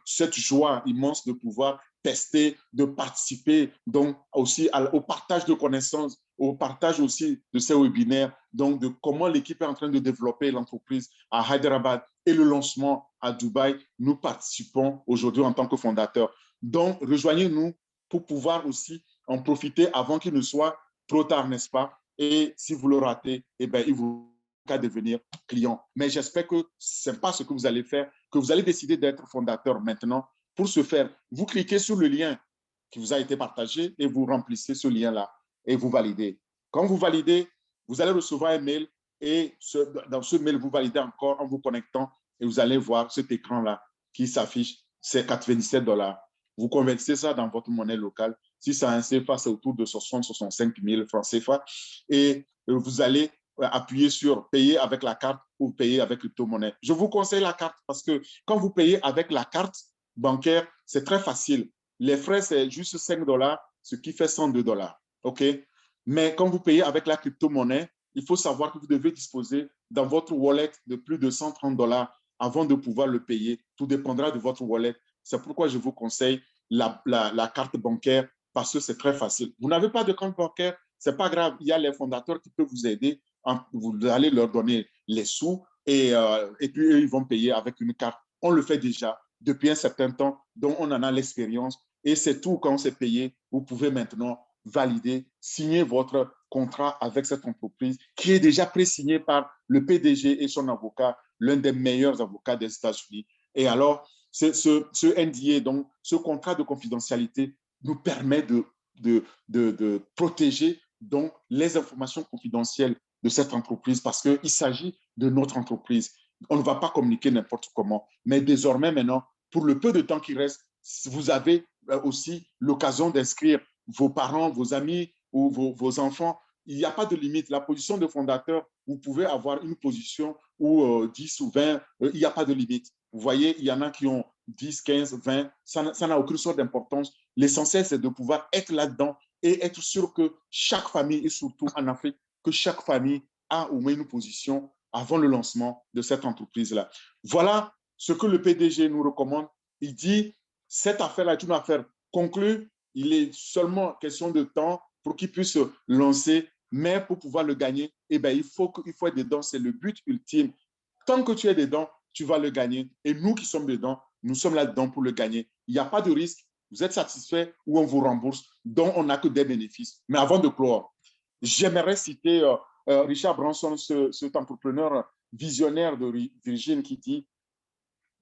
cette joie immense de pouvoir tester, de participer donc aussi au partage de connaissances, au partage aussi de ces webinaires, donc de comment l'équipe est en train de développer l'entreprise à Hyderabad et le lancement à Dubaï. Nous participons aujourd'hui en tant que fondateurs. Donc, rejoignez-nous pour pouvoir aussi en profiter avant qu'il ne soit trop tard, n'est-ce pas? Et si vous le ratez, il vous qu'à devenir client. Mais j'espère que ce n'est pas ce que vous allez faire, que vous allez décider d'être fondateur maintenant. Pour ce faire, vous cliquez sur le lien qui vous a été partagé et vous remplissez ce lien-là et vous validez. Quand vous validez, vous allez recevoir un mail et dans ce mail, vous validez encore en vous connectant et vous allez voir cet écran-là qui s'affiche, c'est 97 $. Vous convertissez ça dans votre monnaie locale. Si c'est un CFA, c'est autour de 60-65 000 francs CFA. Et vous allez appuyer sur payer avec la carte ou payer avec crypto-monnaie. Je vous conseille la carte parce que quand vous payez avec la carte bancaire, c'est très facile. Les frais, c'est juste 5 $, ce qui fait 102 $. OK? Mais quand vous payez avec la crypto-monnaie, il faut savoir que vous devez disposer dans votre wallet de plus de 130 $ avant de pouvoir le payer. Tout dépendra de votre wallet. C'est pourquoi je vous conseille la carte bancaire parce que c'est très facile. Vous n'avez pas de compte bancaire, ce n'est pas grave. Il y a les fondateurs qui peuvent vous aider. Vous allez leur donner les sous et puis eux, ils vont payer avec une carte. On le fait déjà depuis un certain temps, donc on en a l'expérience. Et c'est tout quand c'est payé. Vous pouvez maintenant valider, signer votre contrat avec cette entreprise qui est déjà pré-signé par le PDG et son avocat, l'un des meilleurs avocats des États-Unis. Et alors, ce NDA, donc ce contrat de confidentialité, nous permet de protéger donc les informations confidentielles de cette entreprise parce qu'il s'agit de notre entreprise. On ne va pas communiquer n'importe comment. Mais désormais, maintenant, pour le peu de temps qui reste, vous avez aussi l'occasion d'inscrire vos parents, vos amis ou vos enfants. Il n'y a pas de limite. La position de fondateur, vous pouvez avoir une position ou 10 ou 20, il n'y a pas de limite. Vous voyez, il y en a qui ont 10, 15, 20, ça n'a aucune sorte d'importance. L'essentiel, c'est de pouvoir être là-dedans et être sûr que chaque famille, et surtout en Afrique, que chaque famille a au moins une position avant le lancement de cette entreprise-là. Voilà ce que le PDG nous recommande. Il dit, cette affaire-là est une affaire conclue. Il est seulement question de temps pour qu'il puisse lancer, mais pour pouvoir le gagner, il faut être dedans. C'est le but ultime. Tant que tu es dedans, tu vas le gagner. Et nous qui sommes dedans, nous sommes là-dedans pour le gagner. Il n'y a pas de risque. Vous êtes satisfait ou on vous rembourse, donc on n'a que des bénéfices. Mais avant de clore, j'aimerais citer Richard Branson, cet entrepreneur visionnaire de Virgin qui dit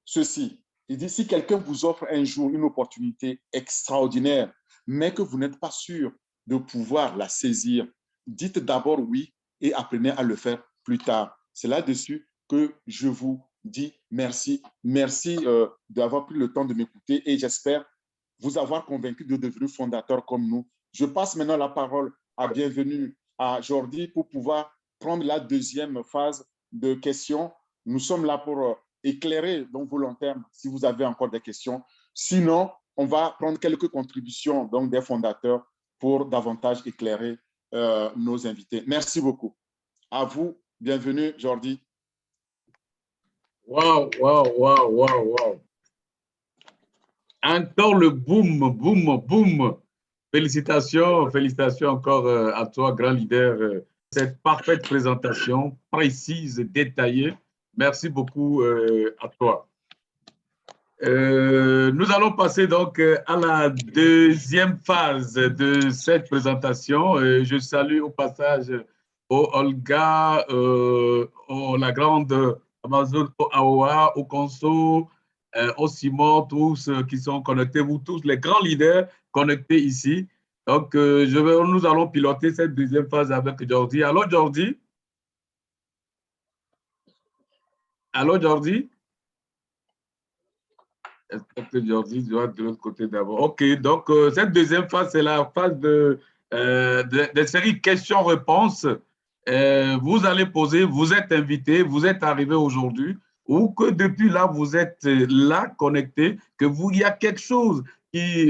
ceci. Il dit, si quelqu'un vous offre un jour une opportunité extraordinaire, mais que vous n'êtes pas sûr de pouvoir la saisir, dites d'abord oui et apprenez à le faire plus tard. C'est là-dessus que je vous dis merci. Merci d'avoir pris le temps de m'écouter et j'espère vous avoir convaincu de devenir fondateur comme nous. Je passe maintenant la parole à Bienvenue à Jordi pour pouvoir prendre la deuxième phase de questions. Nous sommes là pour éclairer donc vos longs termes si vous avez encore des questions. Sinon, on va prendre quelques contributions donc des fondateurs pour davantage éclairer nos invités. Merci beaucoup. À vous, bienvenue Jordi. Waouh, waouh, waouh, waouh, waouh. Encore le boom, boom, boom. Félicitations, félicitations encore à toi, grand leader. Cette parfaite présentation, précise, détaillée. Merci beaucoup à toi. Nous allons passer donc à la deuxième phase de cette présentation. Je salue au passage Olga, la grande Amazon, au Aoa, au Conso, au Simon, tous qui sont connectés, vous tous les grands leaders connectés ici. Donc, nous allons piloter cette deuxième phase avec Jordi. Allô, Jordi? Allô, Jordi? Est-ce que Jordi doit être de l'autre côté d'abord? OK, donc cette deuxième phase, c'est la phase de série questions-réponses. Vous allez poser, vous êtes invité, vous êtes arrivé aujourd'hui, ou que depuis là, vous êtes là connecté, que vous, il y a quelque chose qui